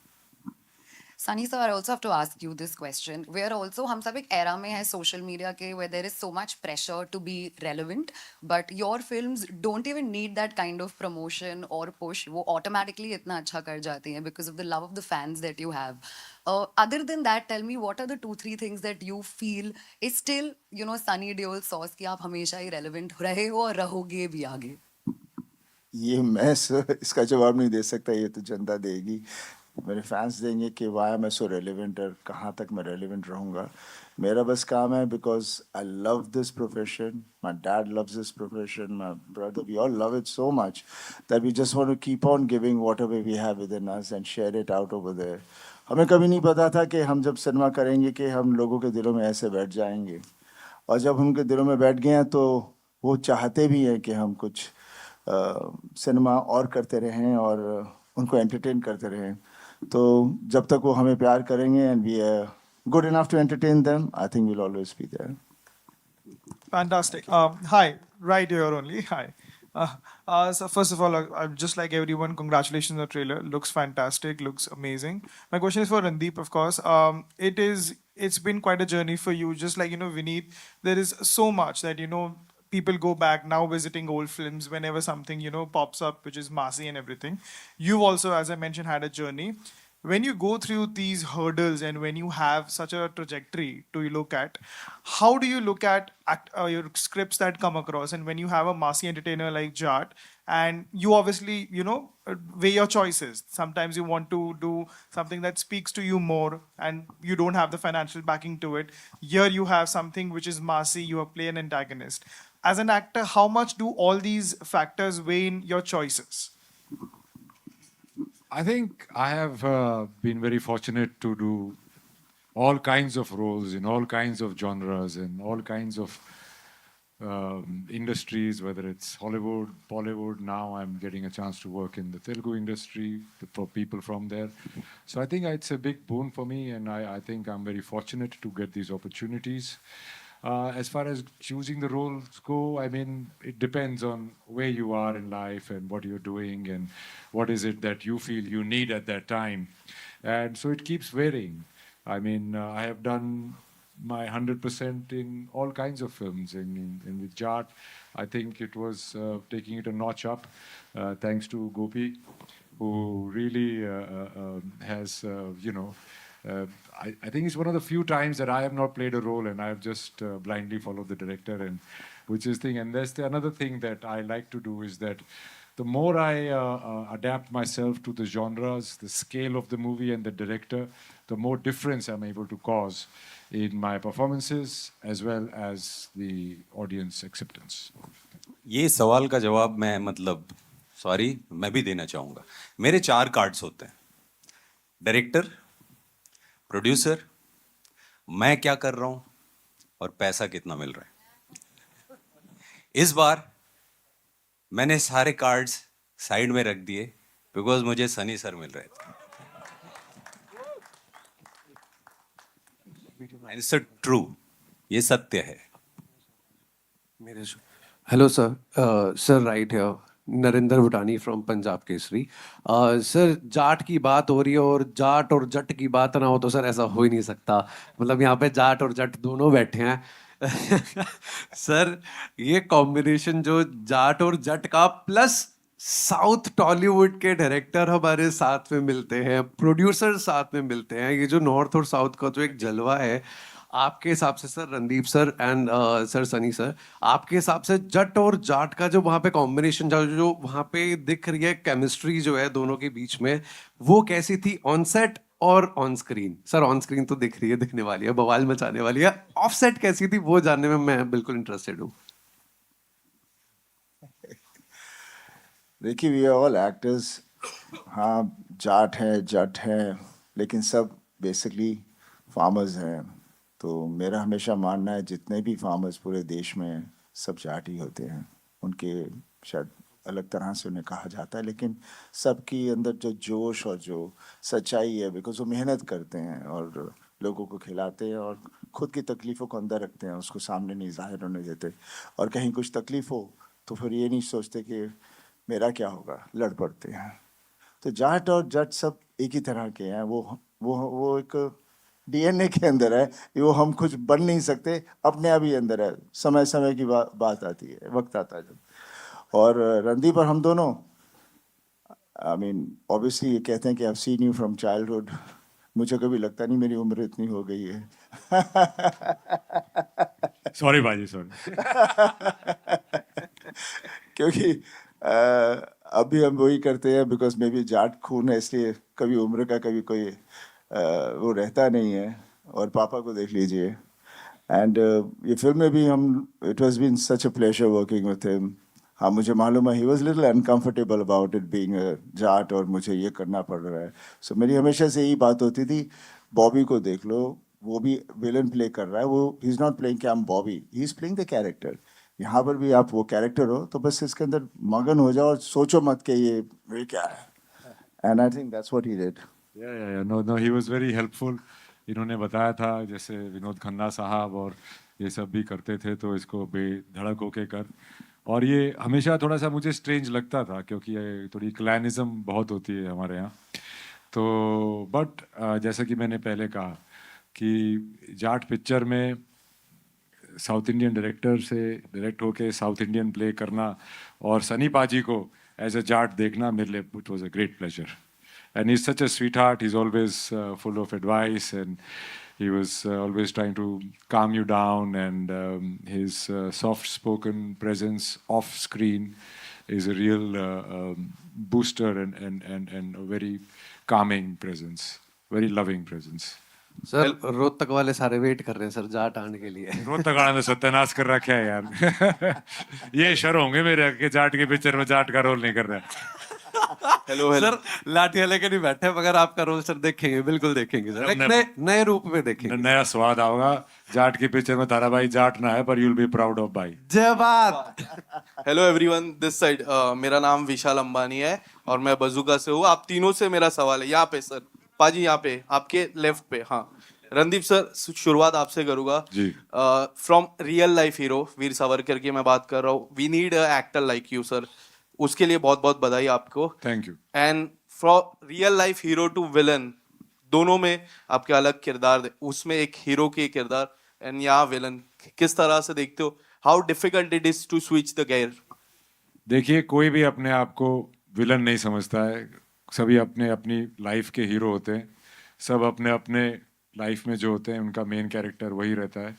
Sunny sir, I also have to ask you this question. We are also, हम सब एक era में है social media के where there is so much pressure to be relevant, but your films don't even need that kind of promotion or push. वो automatically इतना अच्छा कर जाती हैं because of the love of the fans that you have. Other than that, tell me what are the 2-3 things that you feel is still, Sunny Deol sauce कि आप हमेशा ही relevant रहे हो और रहोगे भी आगे? ये मैं इसका जवाब नहीं दे सकता, ये तो जनता देगी। मेरे फैंस देंगे कि वाई एम आई सो रेलिवेंट और कहाँ तक मैं रेलिवेंट रहूँगा. मेरा बस काम है because I love this profession, my dad loves this profession, my brother, we all love it so much that we just want to keep on giving whatever we have within us and share it out over there. हमें कभी नहीं पता था कि हम जब cinema करेंगे कि हम लोगों के दिलों में ऐसे बैठ जाएंगे, और जब उनके दिलों में बैठ गए हैं तो वो चाहते भी हैं कि हम कुछ सिनेमा और करते रहें और उनको एंटरटेन करते रहें. तो जब तक वो हमें प्यार करेंगे and we are good enough to entertain them, I think we'll always be there. Fantastic. Hi, right here only. Hi. So first of all, I'm just like everyone, congratulations on the trailer. Looks fantastic. Looks amazing. My question is for Randeep, of course. It's been quite a journey for you. Just like Vineet, there is so much that people go back now visiting old films whenever something pops up, which is massy and everything. You've also, as I mentioned, had a journey. When you go through these hurdles and when you have such a trajectory to look at, how do you look at your scripts that come across? And when you have a massy entertainer like Jat, and you obviously, weigh your choices. Sometimes you want to do something that speaks to you more and you don't have the financial backing to it. Here you have something which is massy, you play an antagonist. As an actor, how much do all these factors weigh in your choices? I think I have been very fortunate to do all kinds of roles in all kinds of genres and all kinds of industries, whether it's Hollywood, Bollywood. Now I'm getting a chance to work in the Telugu industry for people from there. So I think it's a big boon for me, and I think I'm very fortunate to get these opportunities. As far as choosing the roles go, I mean, it depends on where you are in life and what you're doing and what is it that you feel you need at that time. And so it keeps varying. I mean, I have done my 100% in all kinds of films. And with Jat, I think it was taking it a notch up, thanks to Gopi, who really has, I think it's one of the few times that I have not played a role and I have just blindly followed the director, and which is thing. And there's another thing that I like to do is that the more I adapt myself to the genres, the scale of the movie and the director, the more difference I'm able to cause in my performances as well as the audience acceptance. ये सवाल का जवाब मैं मैं भी देना चाहूँगा. मेरे 4 कार्ड्स होते हैं: डायरेक्टर, प्रोड्यूसर, मैं क्या कर रहा हूँ और पैसा कितना मिल रहा है. इस बार मैंने सारे कार्ड्स साइड में रख दिए बिकॉज मुझे सनी सर मिल रहे थे. इट्स ट्रू, ये सत्य है. Hello, sir. Sir, right here. Narendra Bhutani from Punjab Kesari. Sir, Jaat की बात हो रही है और जाट और जट की बात ना हो तो सर ऐसा हो ही नहीं सकता. मतलब यहाँ पे जाट और जट दोनों बैठे हैं. सर, ये कॉम्बिनेशन जो जाट और जट का प्लस साउथ टॉलीवुड के डायरेक्टर हमारे साथ में मिलते हैं, प्रोड्यूसर साथ में मिलते हैं, ये जो नॉर्थ और साउथ का जो एक जलवा है, आपके हिसाब से sir, Randeep sir and sir Sunny sir, आपके हिसाब से जट और जाट का जो वहाँ पे कॉम्बिनेशन जो वहाँ पे दिख रही है, केमिस्ट्री जो है दोनों के बीच में, वो कैसी थी ऑन सेट और on screen? Sir, on screen तो दिख रही है, दिखने वाली है, बवाल मचाने वाली है. ऑफ सेट कैसी थी वो जानने में मैं बिल्कुल इंटरेस्टेड हूँ. देखिए, वी आर ऑल एक्टर्स. हाँ, जाट हैं, जट हैं, लेकिन सब बेसिकली फार्मर्स हैं. तो मेरा हमेशा मानना है जितने भी फार्मर्स पूरे देश में हैं, सब जाट ही होते हैं. उनके शायद अलग तरह से उन्हें कहा जाता है, लेकिन सबकी अंदर जो जोश और जो सच्चाई है, बिकॉज वो मेहनत करते हैं और लोगों को खिलाते हैं और ख़ुद की तकलीफ़ों को अंदर रखते हैं, उसको सामने नहीं जाहिर होने देते. और कहीं कुछ तकलीफ़ हो तो फिर ये नहीं सोचते कि मेरा क्या होगा, लड़ पड़ते हैं. तो जाट और जट सब एक ही तरह के हैं. वो एक डीएनए के अंदर है, वो हम कुछ बन नहीं सकते, अपने आप ही अंदर है. समय समय की बात आती है, वक्त आता है जब. और रणदीप और हम दोनों, आई मीन ऑब्वियसली ये कहते हैं कि I seen you from childhood. मुझे कभी लगता नहीं मेरी उम्र इतनी हो गई है. सॉरी बाजी, सॉरी. क्योंकि अभी हम वही करते हैं बिकॉज मे बी जाट खून है, इसलिए कभी उम्र का कभी कोई वो रहता नहीं है। और पापा को देख लीजिए। एंड ये फिल्म में भी हम, it was been such a pleasure working with him. हाँ, मुझे मालूम है he was little uncomfortable about it being Jat और मुझे ये करना पड़ रहा है। सो मेरी हमेशा से यही बात होती थी, बॉबी को देख लो, वो भी विलन प्ले कर रहा है, वो ही इज़ नॉट प्लेइंग कि I am Bobby, he is playing the character. यहाँ पर भी आप वो कैरेक्टर हो तो बस इसके अंदर मगन हो जाओ और सोचो मत कि ये क्या है। And I think that's what he did. No he was very helpful. इन्होंने बताया था जैसे विनोद खन्ना साहब और ये सब भी करते थे, तो इसको बेधड़क होके कर। और ये हमेशा थोड़ा सा मुझे स्ट्रेंज लगता था क्योंकि ये थोड़ी क्लैनिज्म बहुत होती है हमारे यहाँ। तो बट जैसा कि मैंने पहले कहा कि जाट पिक्चर में साउथ इंडियन डायरेक्टर से डायरेक्ट होके साउथ इंडियन प्ले करना और सनी पाजी को एज अ जाट देखना मेरे लिए it was a great pleasure. And he's such a sweetheart. He's always full of advice, and he was always trying to calm you down. And his soft-spoken presence off screen is a real booster and a very calming presence, very loving presence. Sir Rohtak वाले सारे wait कर रहे हैं sir Jat आने के लिए। रोहतक वाला ने सत्यानाश कर रखा है यार। ये शर होंगे मेरे के जाट के पिक्चर में जाट का रोल नहीं कर रहा। हेलो सर, लाठियां लेके नहीं बैठे, मगर आपका रोल सर देखेंगे, बिल्कुल देखेंगे सर, एक नए रूप में देखेंगे। नया स्वाद आओगा जाट की पिक्चर में। तारा भाई जाट ना है पर यूल बी प्राउड ऑफ भाई। जय बात। हेलो एवरीवन, दिस साइड मेरा नाम विशाल अंबानी है और मैं बजूका से हूँ। आप तीनों से मेरा सवाल है, यहाँ पे सर, पाजी यहाँ पे आपके लेफ्ट पे। हाँ रणदीप सर, शुरुआत आपसे करूंगा जी। From real life hero Veer Savarkar की मैं बात कर रहा हूँ। We need a actor like you sir, उसके लिए बहुत बहुत बधाई आपको। Thank you. And from real life hero to villain, दोनों में आपके अलग किरदार, उसमें एक हीरो के किरदार एंड यहाँ विलन, किस तरह से देखते हो? How difficult it is to switch the gear? देखिए, कोई भी अपने आप को विलन नहीं समझता है, सभी अपने अपनी लाइफ के हीरो होते हैं। सब अपने अपने लाइफ में जो होते हैं उनका मेन कैरेक्टर वही रहता है।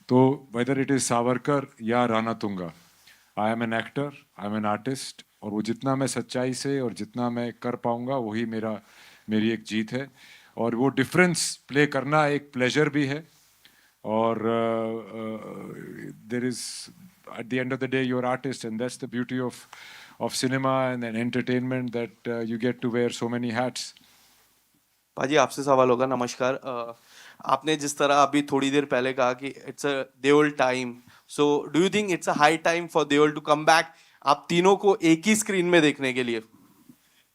तो वेदर इट इज सावरकर या Ranatunga, I am an actor, I am an artist, और वो जितना मैं सच्चाई से और जितना मैं कर पाऊंगा वही मेरी एक जीत है। और वो डिफरेंस प्ले करना एक प्लेजर भी है। और there is at the end of the day you're artist, and that's the beauty of cinema and entertainment, that you get to wear so many hats. पाजी आपसे सवाल होगा। नमस्कार। आपने जिस तरह अभी थोड़ी देर पहले कहा कि it's a Deol time, so do you think it's a high time for Deol to come back, आप तीनों को एक ही स्क्रीन में देखने के लिए?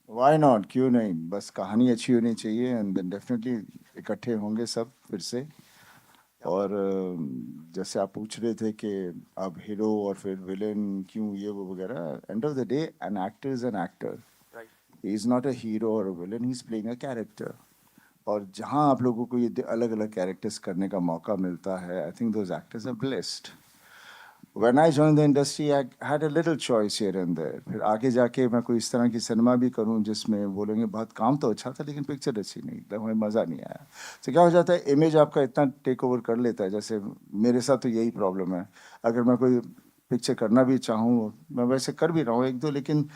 Why not? क्यों नहीं, बस कहानी अच्छी होनी चाहिए एंड देन डेफिनेटली इकट्ठे होंगे सब फिर से। और जैसे आप पूछ रहे थे कि अब हीरो और फिर विलेन क्यों ये वो वगैरह, end of the day an actor is an actor, he is not a hero और a villain, he is playing a character. और जहाँ आप लोगों को ये अलग अलग कैरेक्टर्स करने का मौका मिलता है, I think those actors are blessed. When I joined the industry, I had a little choice here and there. फिर आगे जाके मैं कोई इस तरह की सिनेमा भी करूं जिसमें बोलेंगे बहुत काम तो अच्छा था लेकिन पिक्चर अच्छी नहीं, हमें मज़ा नहीं आया। तो क्या हो जाता है, इमेज आपका इतना टेक ओवर कर लेता है। जैसे मेरे साथ तो यही प्रॉब्लम है, अगर मैं कोई पिक्चर करना भी चाहूँ, मैं वैसे कर भी रहा हूँ एक दो, लेकिन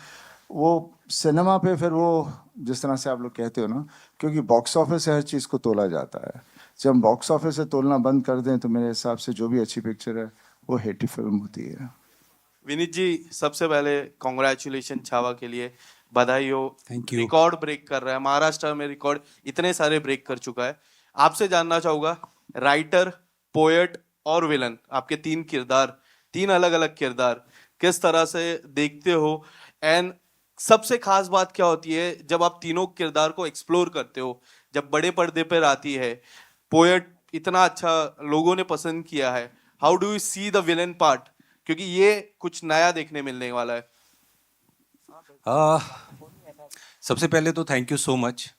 वो सिनेमा पे फिर वो जिस तरह से आप लोग कहते हो ना, क्योंकि बॉक्स ऑफिस से हर चीज़ को तोला जाता है। जब हम बॉक्स ऑफिस से तोलना बंद कर दें तो मेरे हिसाब से जो भी अच्छी पिक्चर है वो हिट फिल्म होती है। विनीत जी, सबसे पहले कॉन्ग्रेचुलेशन छावा के लिए, बधाई हो। Thank you. रिकॉर्ड ब्रेक कर रहा है, महाराष्ट्र में रिकॉर्ड इतने सारे ब्रेक कर चुका है। आपसे जानना चाहूंगा, राइटर, पोएट और विलन, आपके तीन किरदार, तीन अलग अलग किरदार, किस तरह से देखते हो? एंड सबसे खास बात क्या होती है जब आप तीनों किरदार को एक्सप्लोर करते हो, जब बड़े पर्दे पर आती है? पोएट इतना अच्छा लोगों ने पसंद किया है, how do you see the villain part, क्योंकि ये कुछ नया देखने मिलने वाला है। सबसे पहले तो थैंक यू सो मच।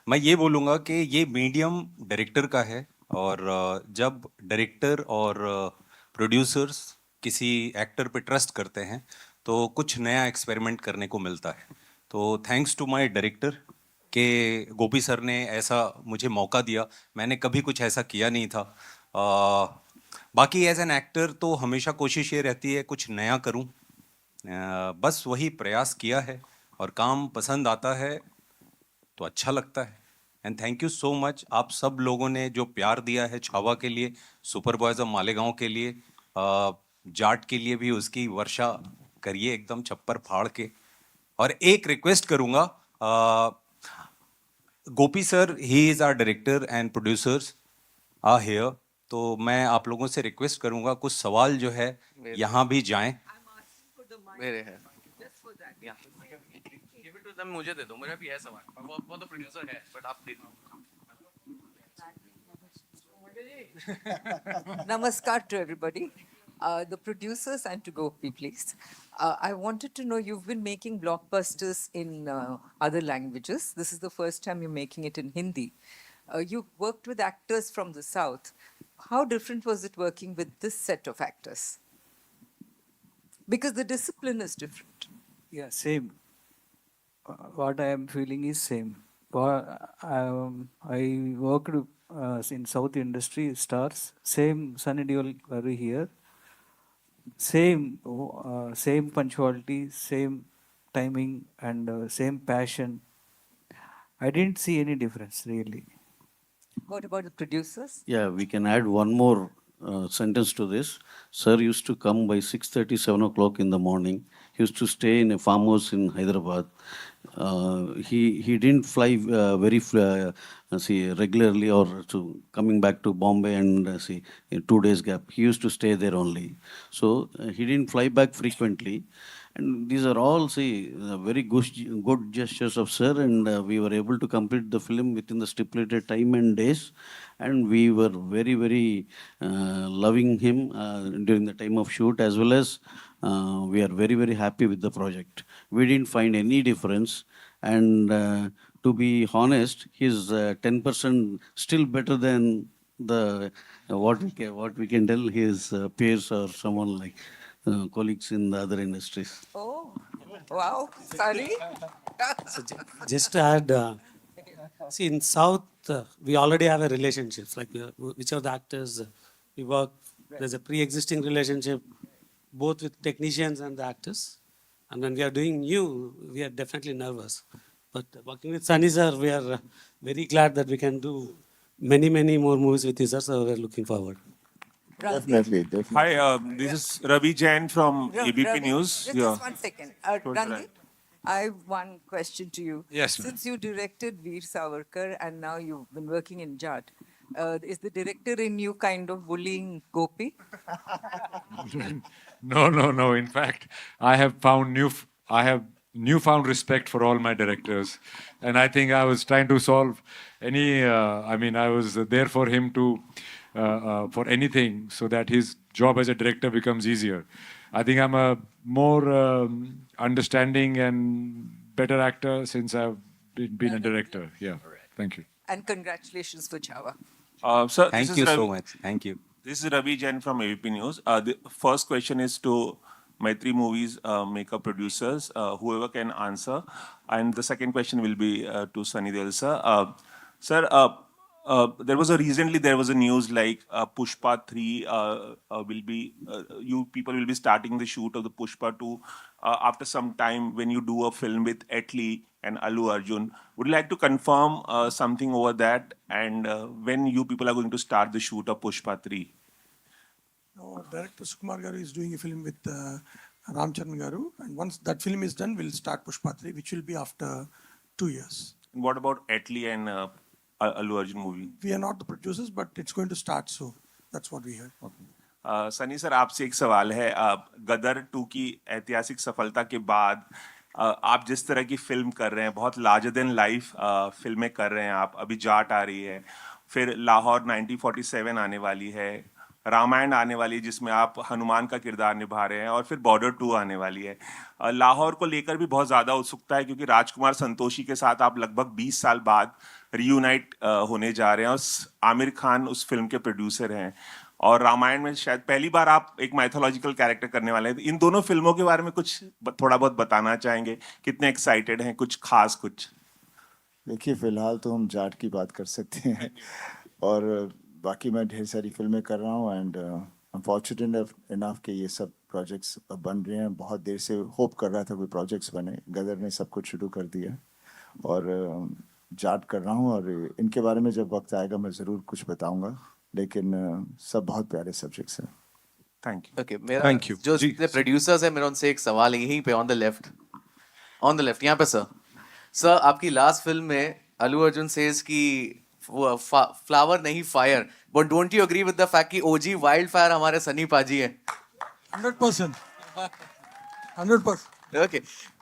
मैं ये बोलूँगा कि ये मीडियम डायरेक्टर का है, और जब डायरेक्टर और प्रोड्यूसर्स किसी एक्टर पे ट्रस्ट करते हैं तो कुछ नया एक्सपेरिमेंट करने को मिलता है। तो थैंक्स टू माय डायरेक्टर के गोपी सर ने ऐसा मुझे मौका दिया, मैंने कभी कुछ ऐसा किया नहीं था। बाकी एज एन एक्टर तो हमेशा कोशिश ये रहती है कुछ नया करूं, बस वही प्रयास किया है और काम पसंद आता है तो अच्छा लगता है। And thank you so much आप सब लोगों ने जो प्यार दिया है छावा के लिए, सुपर बॉयज ऑफ मालेगांव के लिए, जाट के लिए भी उसकी वर्षा करिए एकदम छप्पर फाड़ के। और एक रिक्वेस्ट करूंगा, Gopi sir he is our director and producers are here, तो मैं आप लोगों से रिक्वेस्ट करूंगा कुछ सवाल जो है यहाँ भी जाएं। मेरे है गिव इट टू देम, मुझे दे दो, मेरा भी है सवाल, वो तो प्रोड्यूसर है बट आप दे दो। Namaskar to everybody. The producers and to Gopi, please. I wanted to know, you've been making blockbusters in other languages. This is the first time you're making it in Hindi. You worked with actors from the South. How different was it working with this set of actors? Because the discipline is different. Yeah, same. What I am feeling is same. I worked in South industry stars. Same Sunny Deol Garu here. Same, same punctuality, same timing, and same passion. I didn't see any difference really. What about the producers? Yeah, we can add one more sentence to this. Sir used to come by 6:30, 7 o'clock in the morning. He used to stay in a farmhouse in Hyderabad. He didn't fly regularly or to coming back to Bombay and in 2 days gap. He used to stay there only. So he didn't fly back frequently. And these are all, very good gestures of sir, and we were able to complete the film within the stipulated time and days. And we were very, very loving him during the time of shoot, as well as we are very, very happy with the project. We didn't find any difference. And to be honest, he's 10% still better than the what we can tell his peers or someone like colleagues in the other industries. Oh, wow. Sorry. Just to add, see, in South, we already have a relationships, like which are the actors we work, there's a pre-existing relationship, both with technicians and the actors. And when we are doing new, we are definitely nervous. But working with Sunny sir, we are very glad that we can do many, many more movies with you, sir, so we're looking forward. Definitely. Hi, this is Ravi Jain from ABP Ravi, News. Just 1 second. Sure, Randeep, I have one question to you. Yes, ma'am. Since you directed Veer Savarkar and now you've been working in Jat, is the director in you kind of bullying Gopi? No. In fact, I have newfound respect for all my directors, and I think I was trying to solve any. I was there for him to for anything, so that his job as a director becomes easier. I think I'm a more understanding and better actor since I've been a director. Yeah, thank you. And congratulations for Java. Sir, Thank you so much. Thank you. This is Ravi Jain from ABP News. The first question is to Maitri Movies makeup producers, whoever can answer. And the second question will be to Sunny Deol sir. Sir, there was a news like Pushpa 3 will be, you people will be starting the shoot of the Pushpa 2 after some time when you do a film with Atlee and Allu Arjun. Would you like to confirm something over that, and when you people are going to start the shoot of Pushpa 3? No, director Sukumar Garu is doing a film with Ramcharan Garu, and once that film is done, we'll start Pushpa 3, which will be after 2 years. And what about Atlee and Allu Arjun movie? We are not the producers, but it's going to start soon. That's what we heard. Sunny sir, आपसे एक सवाल है. गदर 2 की ऐतिहासिक सफलता के बाद आप जिस तरह की फिल्म कर रहे हैं, बहुत लार्जर देन लाइफ फिल्में कर रहे हैं आप. अभी जाट आ रही है, फिर लाहौर 1947 आने वाली है, रामायण आने वाली है जिसमें आप हनुमान का किरदार निभा रहे हैं, और फिर बॉर्डर 2 आने वाली है. लाहौर को लेकर भी बहुत ज़्यादा उत्सुकता है क्योंकि राजकुमार संतोषी के साथ आप लगभग 20 साल बाद रियूनाइट होने जा रहे हैं, और आमिर खान उस फिल्म के प्रोड्यूसर हैं, और रामायण में शायद पहली बार आप एक माइथोलॉजिकल कैरेक्टर करने वाले हैं. इन दोनों फिल्मों के बारे में कुछ थोड़ा बहुत बताना चाहेंगे? कितने एक्साइटेड हैं? कुछ खास कुछ? देखिए, फिलहाल तो हम जाट की बात कर सकते हैं, और बाकी मैं ढेर सारी फिल्में कर रहा हूँ, एंड I'm fortunate enough कि ये सब प्रोजेक्ट्स बन रहे हैं. बहुत देर से होप कर रहा था कोई प्रोजेक्ट्स बने. गदर ने सब कुछ शुरू कर दिया और जाट कर रहा हूँ और इनके बारे में जब वक्त आएगा मैं ज़रूर कुछ बताऊंगा, लेकिन सब बहुत प्यारे सब्जेक्ट्स हैं. Thank you. ओके मेरा जो जितने प्रोड्यूसर्स हैं मेरा उनसे एक सवाल है यहीं पे ऑन द लेफ्ट यहाँ पे सर आपकी लास्ट फिल्म में अल्लू अर्जुन सेज की फ्लावर नहीं fire, but don't you agree with the fact कि ओजी वाइल्ड फायर हमारे सनी पाजी है? 100%. 100%. ओके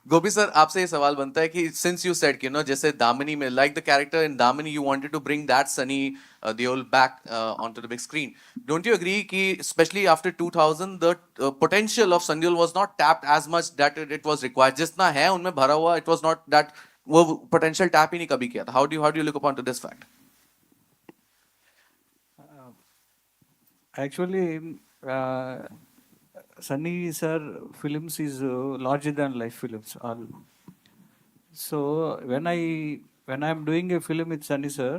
गोपी सर आपसे ये सवाल बनता है कि सिंस यू सेड कि जैसे दामिनी में like the character in Damini you wanted to bring that Sunny Deol back onto the big screen. Don't you agree कि especially after 2000 the potential of Sunny Deol was not tapped as much that it was required? जितना है उनमें भरा हुआ it was not that वो potential tap ही नहीं कभी किया था. How do you look upon to this fact? Actually, Sunny sir films is larger than life films. All. So when I am doing a film with Sunny sir,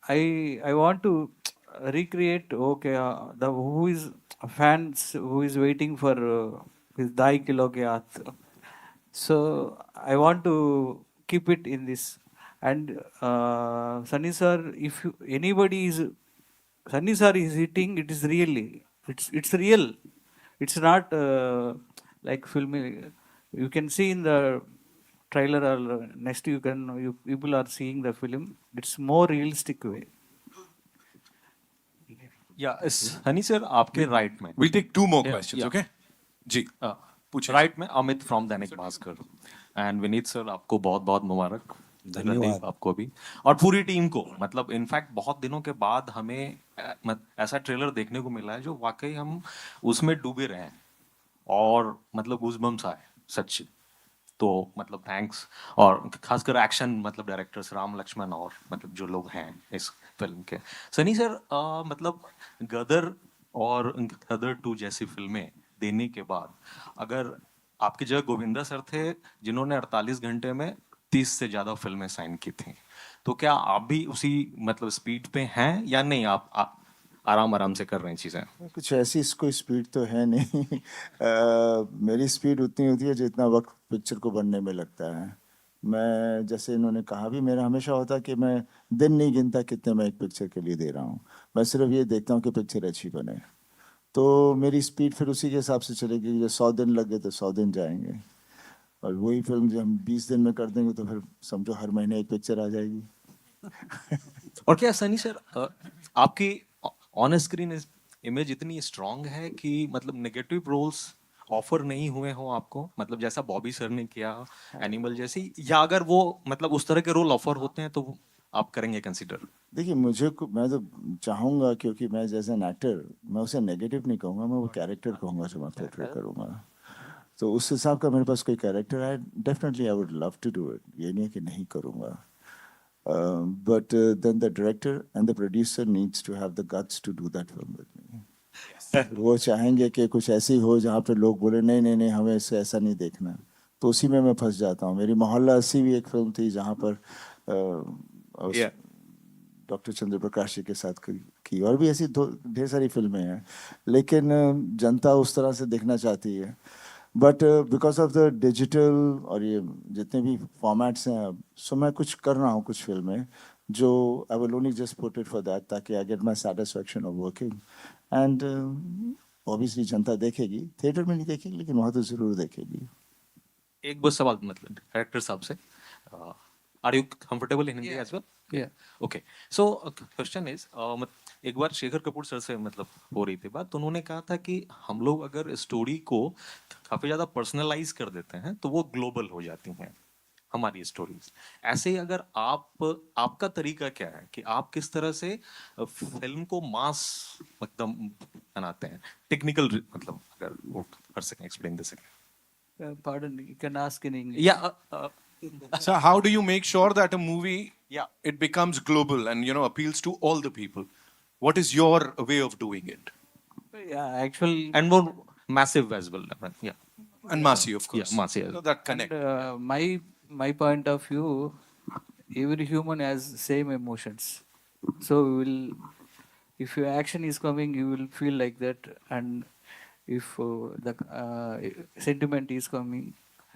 I want to recreate the who is fans who is waiting for his dai kilo ke haath. So I want to keep it in this. And Sunny sir, if anybody is Sunny sir is hitting, it is really it's real. It's not like filming. You can see in the trailer or next you people are seeing the film. It's more realistic way. या Honey sir आपके right में We'll take 2 more Yeah, questions, yeah. okay? जी पूछिए. Right में Amit from Dainik Bhaskar and Vineet sir आपको बहुत बहुत मुबारक. धन्यवाद आपको भी और पूरी टीम को. मतलब इनफैक्ट बहुत दिनों के बाद हमें ऐसा ट्रेलर देखने को मिला है जो वाकई हम उसमें डूबे रहे हैं और मतलब गूज़बम्स आए सच. तो मतलब थैंक्स और खासकर एक्शन मतलब डायरेक्टर्स राम लक्ष्मण और मतलब जो लोग हैं इस फिल्म के. सनी सर मतलब गदर और गदर 2 जैसी फिल्में देने के बाद अगर आपकी जगह गोविंदा सर थे जिन्होंने 48 घंटे में 30 से ज्यादा फिल्में साइन की थी, तो क्या आप भी उसी मतलब स्पीड पे हैं या नहीं? आप आराम से कर रहे हैं चीजें? कुछ ऐसी कोई स्पीड तो है नहीं. मेरी स्पीड उतनी होती है जितना वक्त पिक्चर को बनने में लगता है. मैं जैसे इन्होंने कहा भी मेरा हमेशा होता है कि मैं दिन नहीं गिनता कितने मैं एक पिक्चर के लिए दे रहा हूँ. मैं सिर्फ ये देखता हूँ कि पिक्चर अच्छी बने. तो मेरी स्पीड फिर उसी के हिसाब से चलेगी. जो 100 दिन लग गए तो 100 दिन जाएंगे और वही फिल्म जो हम 20 दिन में कर देंगे तो फिर समझो हर महीने एक पिक्चर आ जाएगी. और क्या सनी सर आपकी ऑन स्क्रीन इमेज इतनी स्ट्रांग है कि मतलब नेगेटिव रोल्स ऑफर नहीं हुए हो आपको? मतलब जैसा बॉबी सर ने किया एनिमल जैसी, या अगर वो मतलब उस तरह के रोल ऑफर होते हैं तो आप करेंगे कंसीडर? देखिए मैं तो चाहूँगा क्योंकि मैं जैसे एन एक्टर मैं उसे नेगेटिव नहीं कहूँगा, मैं वो कैरेक्टर कहूँगा जो मैं पोर्ट्रे करूँगा. तो उस हिसाब का मेरे पास कोई कैरेक्टर है definitely I would love to do it. ये नहीं है कि नहीं करूँगा. But then the director and the producer needs to have the guts to do that film with me. वो चाहेंगे कि कुछ ऐसी हो जहाँ पे लोग बोले नहीं हमें इससे ऐसा नहीं देखना. तो उसी में मैं फंस जाता हूँ. मेरी मोहल्ला 80 भी एक फिल्म थी जहाँ पर डॉक्टर चंद्र प्रकाश जी के साथ की और भी ऐसी ढेर सारी फिल्में हैं, लेकिन जनता उस तरह से देखना चाहती है. But because of the digital और ये जितने भी फॉर्मेट्स हैं अब, सो मैं कुछ कर रहा हूँ कुछ फिल्में जो I will only just put it for that ताकि I get my satisfaction of working. And obviously जनता देखेगी, थिएटर में नहीं देखेगी लेकिन वहाँ तो ज़रूर देखेगी. एक बस सवाल मतलब डायरेक्टर साहब से, are you comfortable in Hindi as well? Yeah. Okay so question is एक बार शेखर कपूर सर से मतलब हो रही थी बात, तो उन्होंने कहा था कि हम लोग अगर स्टोरी को काफी ज्यादा पर्सनलाइज कर देते हैं तो वो ग्लोबल हो जाती हैं हमारी स्टोरीज. ऐसे ही अगर आपका तरीका क्या है कि आप किस तरह से फिल्म को मास एकदम बनाते हैं? टेक्निकल मतलब अगर वो कर सकें एक्सप्लेन दे सकें. Pardon, you can ask in English. Yeah. So how do you make sure that a movie it becomes global and appeals to all the people? What is your way of doing it? Yeah, actually. And more massive as well. Yeah. And massive, of course. Yeah, massive. So that connect. And, my point of view, every human has same emotions. So if your action is coming, you will feel like that, and if the sentiment is coming,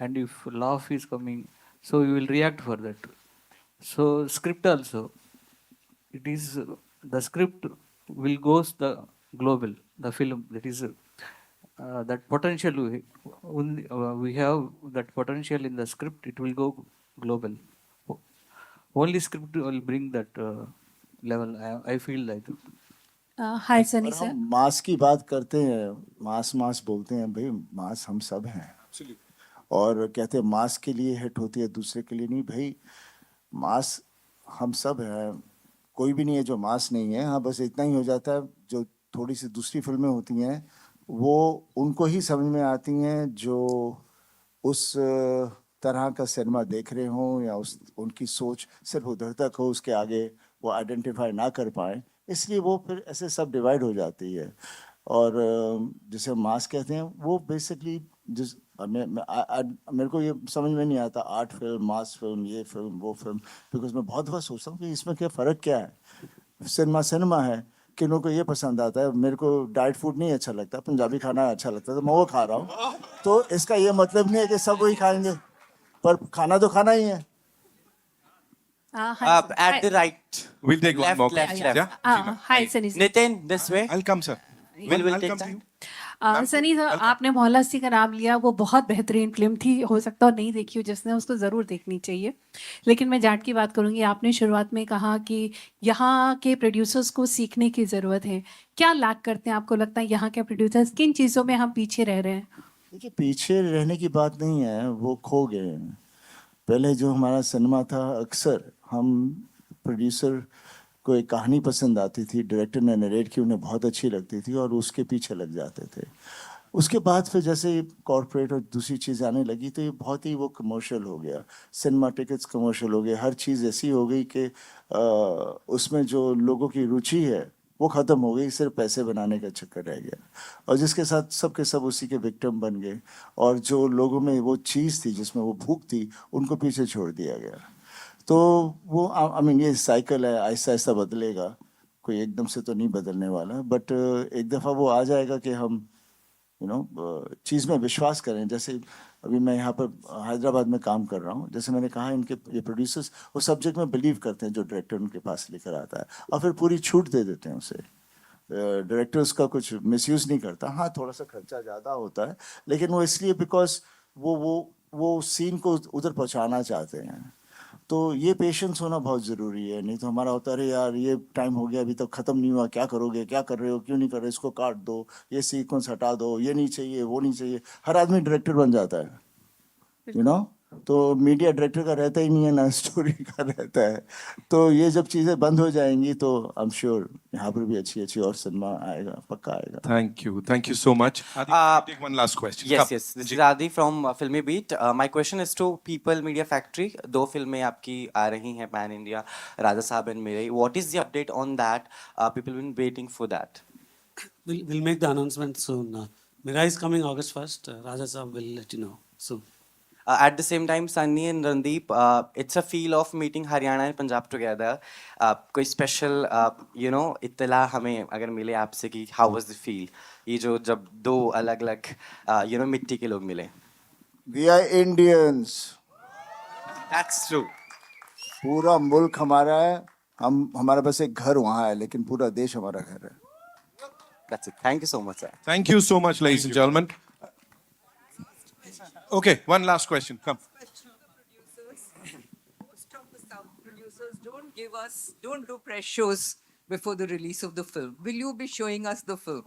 and if laugh is coming, so you will react for that. So script also, it is the script will goes the global, the film, that is that potential we have that potential in the script, it will go global. Only script will bring that level. I feel like Hi, Sunny और sir. हम मास की बात करते हैं, मास मास बोलते हैं, भाई मास हम सब हैं। और कहते हैं मास के लिए हिट होती है, दूसरे के लिए नहीं। भाई मास हम सब हैं, कोई भी नहीं है जो मास नहीं है। हाँ, बस इतना ही हो जाता है, जो थोड़ी सी दूसरी फिल्में होती हैं वो उनको ही समझ में आती हैं जो उस तरह का सिनेमा देख रहे हों, या उस उनकी सोच सिर्फ उधर तक हो, उसके आगे वो आइडेंटिफाई ना कर पाएँ, इसलिए वो फिर ऐसे सब डिवाइड हो जाती है। और जिसे मास कहते हैं वो बेसिकली जिस मेरे को ये समझ में नहीं आता, आर्ट फिल्म, मास फिल्म, ये फिल्म, वो फिल्म, बिकॉज मैं बहुत बार सोचता हूँ कि इसमें क्या फ़र्क क्या है। सिनेमा सिनेमा है, किन्हों को ये पसंद आता है, मेरे को डाइट फूड नहीं अच्छा लगता, पंजाबी खाना अच्छा लगता है तो मैं वो खा रहा हूँ। तो इसका ये मतलब नहीं है कि सब वही खाएंगे, पर खाना तो खाना ही है। At the right. We'll take one Left, more left, question. left. Yeah? Hi, Sunny sir. Nitin, this way. I'll come, sir. We'll take come to time. you. Sunny sir, आपने मोहल्ला सी का नाम लिया, वो बहुत बेहतरीन फिल्म थी। हो सकता है नहीं देखी हो जिसने, उसको ज़रूर देखनी चाहिए। लेकिन मैं जाट की बात करूंगी। आपने शुरुआत में कहा कि यहाँ के प्रोड्यूसर्स को सीखने की ज़रूरत है। क्या लैक करते हैं, आपको लगता है यहाँ के प्रोड्यूसर्स किन चीज़ों में हम पीछे रह रहे हैं? देखिए, पीछे रहने की बात नहीं है, वो खो गए हैं। पहले जो हमारा सिनेमा था, अक्सर हम प्रोड्यूसर को एक कहानी पसंद आती थी, डायरेक्टर ने नरेट की, उन्हें बहुत अच्छी लगती थी और उसके पीछे लग जाते थे। उसके बाद फिर जैसे कॉर्पोरेट और दूसरी चीज़ आने लगी तो ये बहुत ही वो कमर्शियल हो गया। सिनेमा टिकट्स कमर्शियल हो गए, हर चीज़ ऐसी हो गई कि उसमें जो लोगों की रुचि है वो ख़त्म हो गई, सिर्फ पैसे बनाने का चक्कर रह गया। और जिसके साथ सब के सब उसी के विक्टिम बन गए, और जो लोगों में वो चीज़ थी, जिसमें वो भूख थी, उनको पीछे छोड़ दिया गया। तो वो आई मीन ये साइकिल है, आहिस्ता आहिस्ता बदलेगा, कोई एकदम से तो नहीं बदलने वाला। बट एक दफ़ा वो आ जाएगा कि हम चीज़ में विश्वास करें। जैसे अभी मैं यहाँ पर हैदराबाद में काम कर रहा हूँ, जैसे मैंने कहा, इनके ये प्रोड्यूसर्स वो सब्जेक्ट में बिलीव करते हैं जो डायरेक्टर उनके पास लेकर आता है, और फिर पूरी छूट दे देते हैं उसे। डायरेक्टर उसका कुछ मिसयूज़ नहीं करता। हाँ, थोड़ा सा खर्चा ज़्यादा होता है, लेकिन वो इसलिए बिकॉज वो सीन को उधर पहुँचाना चाहते हैं। तो ये पेशेंस होना बहुत ज़रूरी है, नहीं तो हमारा होता है, अरे यार ये टाइम हो गया, अभी तक ख़त्म नहीं हुआ, क्या करोगे, क्या कर रहे हो, क्यों नहीं कर रहे, इसको काट दो, ये सीक्वेंस हटा दो, ये नहीं चाहिए, वो नहीं चाहिए। हर आदमी डायरेक्टर बन जाता है, तो मीडिया डायरेक्टर का रहता ही नहीं है, ना स्टोरी का रहता है। तो ये जब चीज़ें बंद हो जाएंगी तो आई एम श्योर यहाँ पर भी अच्छी अच्छी और सिनेमा आएगा, पक्का आएगा। Thank you so much. Adi, take one last question. Yes, Come. yes. This is Adi from Filmy Beat. My question is to People Media Factory. 2 फिल्में आपकी आ रही हैं pan India, Raja Saab and Mirai. What is the update on that? People been waiting for that. We'll make the announcement soon. Mirai is coming August 1st. Raja Saab will let you know soon. At the same time, Sunny and Randeep, it's a feel of meeting Haryana and Punjab together. कोई special, इत्तला हमें अगर मिले आपसे कि how was the feel? ये जो जब 2 अलग-अलग, मिट्टी के लोग मिले. We are Indians. That's true. पूरा मुल्क हमारा है, हमारा बस एक घर वहाँ है, लेकिन पूरा देश हमारा घर है। That's it. Thank you so much, sir. Thank you so much, ladies and gentlemen. Okay, one last question. Come. Producers, don't do press shows before the release of the film. Will you be showing us the film?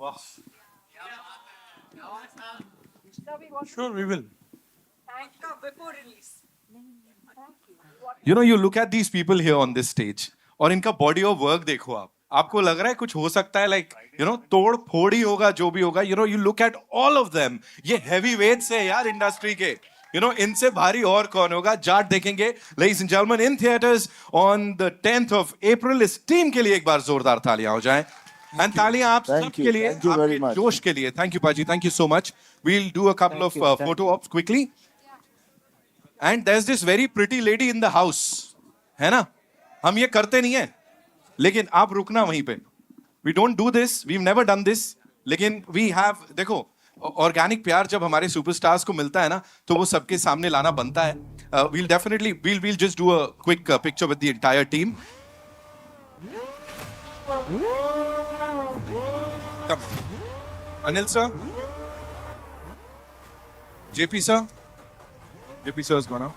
Sure, we will. Before release. You look at these people here on this stage, और इनका body of work देखो आप, आपको लग रहा है कुछ हो सकता है, like तोड़ फोड़ ही होगा जो भी होगा. You look at all of them. ये heavy weights है यार इंडस्ट्री के. इनसे भारी और कौन होगा. जाट देखेंगे ladies and gentlemen in theaters on the 10th of April. इस टीम के लिए एक बार जोरदार तालियां हो जाएं. And तालियां आप सब के लिए, आपके जोश के लिए. Thank you Paji, thank you so much. We'll do a couple of photo ops quickly. And there's this very pretty lady in the house, है ना. हम ये करते नहीं है, लेकिन आप रुकना वहीं पे. We don't do this, we never done this, लेकिन वी हैव, देखो ऑर्गेनिक प्यार जब हमारे सुपरस्टार्स को मिलता है ना तो वो सबके सामने लाना बनता है। We'll definitely we'll just do a quick picture with the entire team. Anil sir, JP sir is gonna.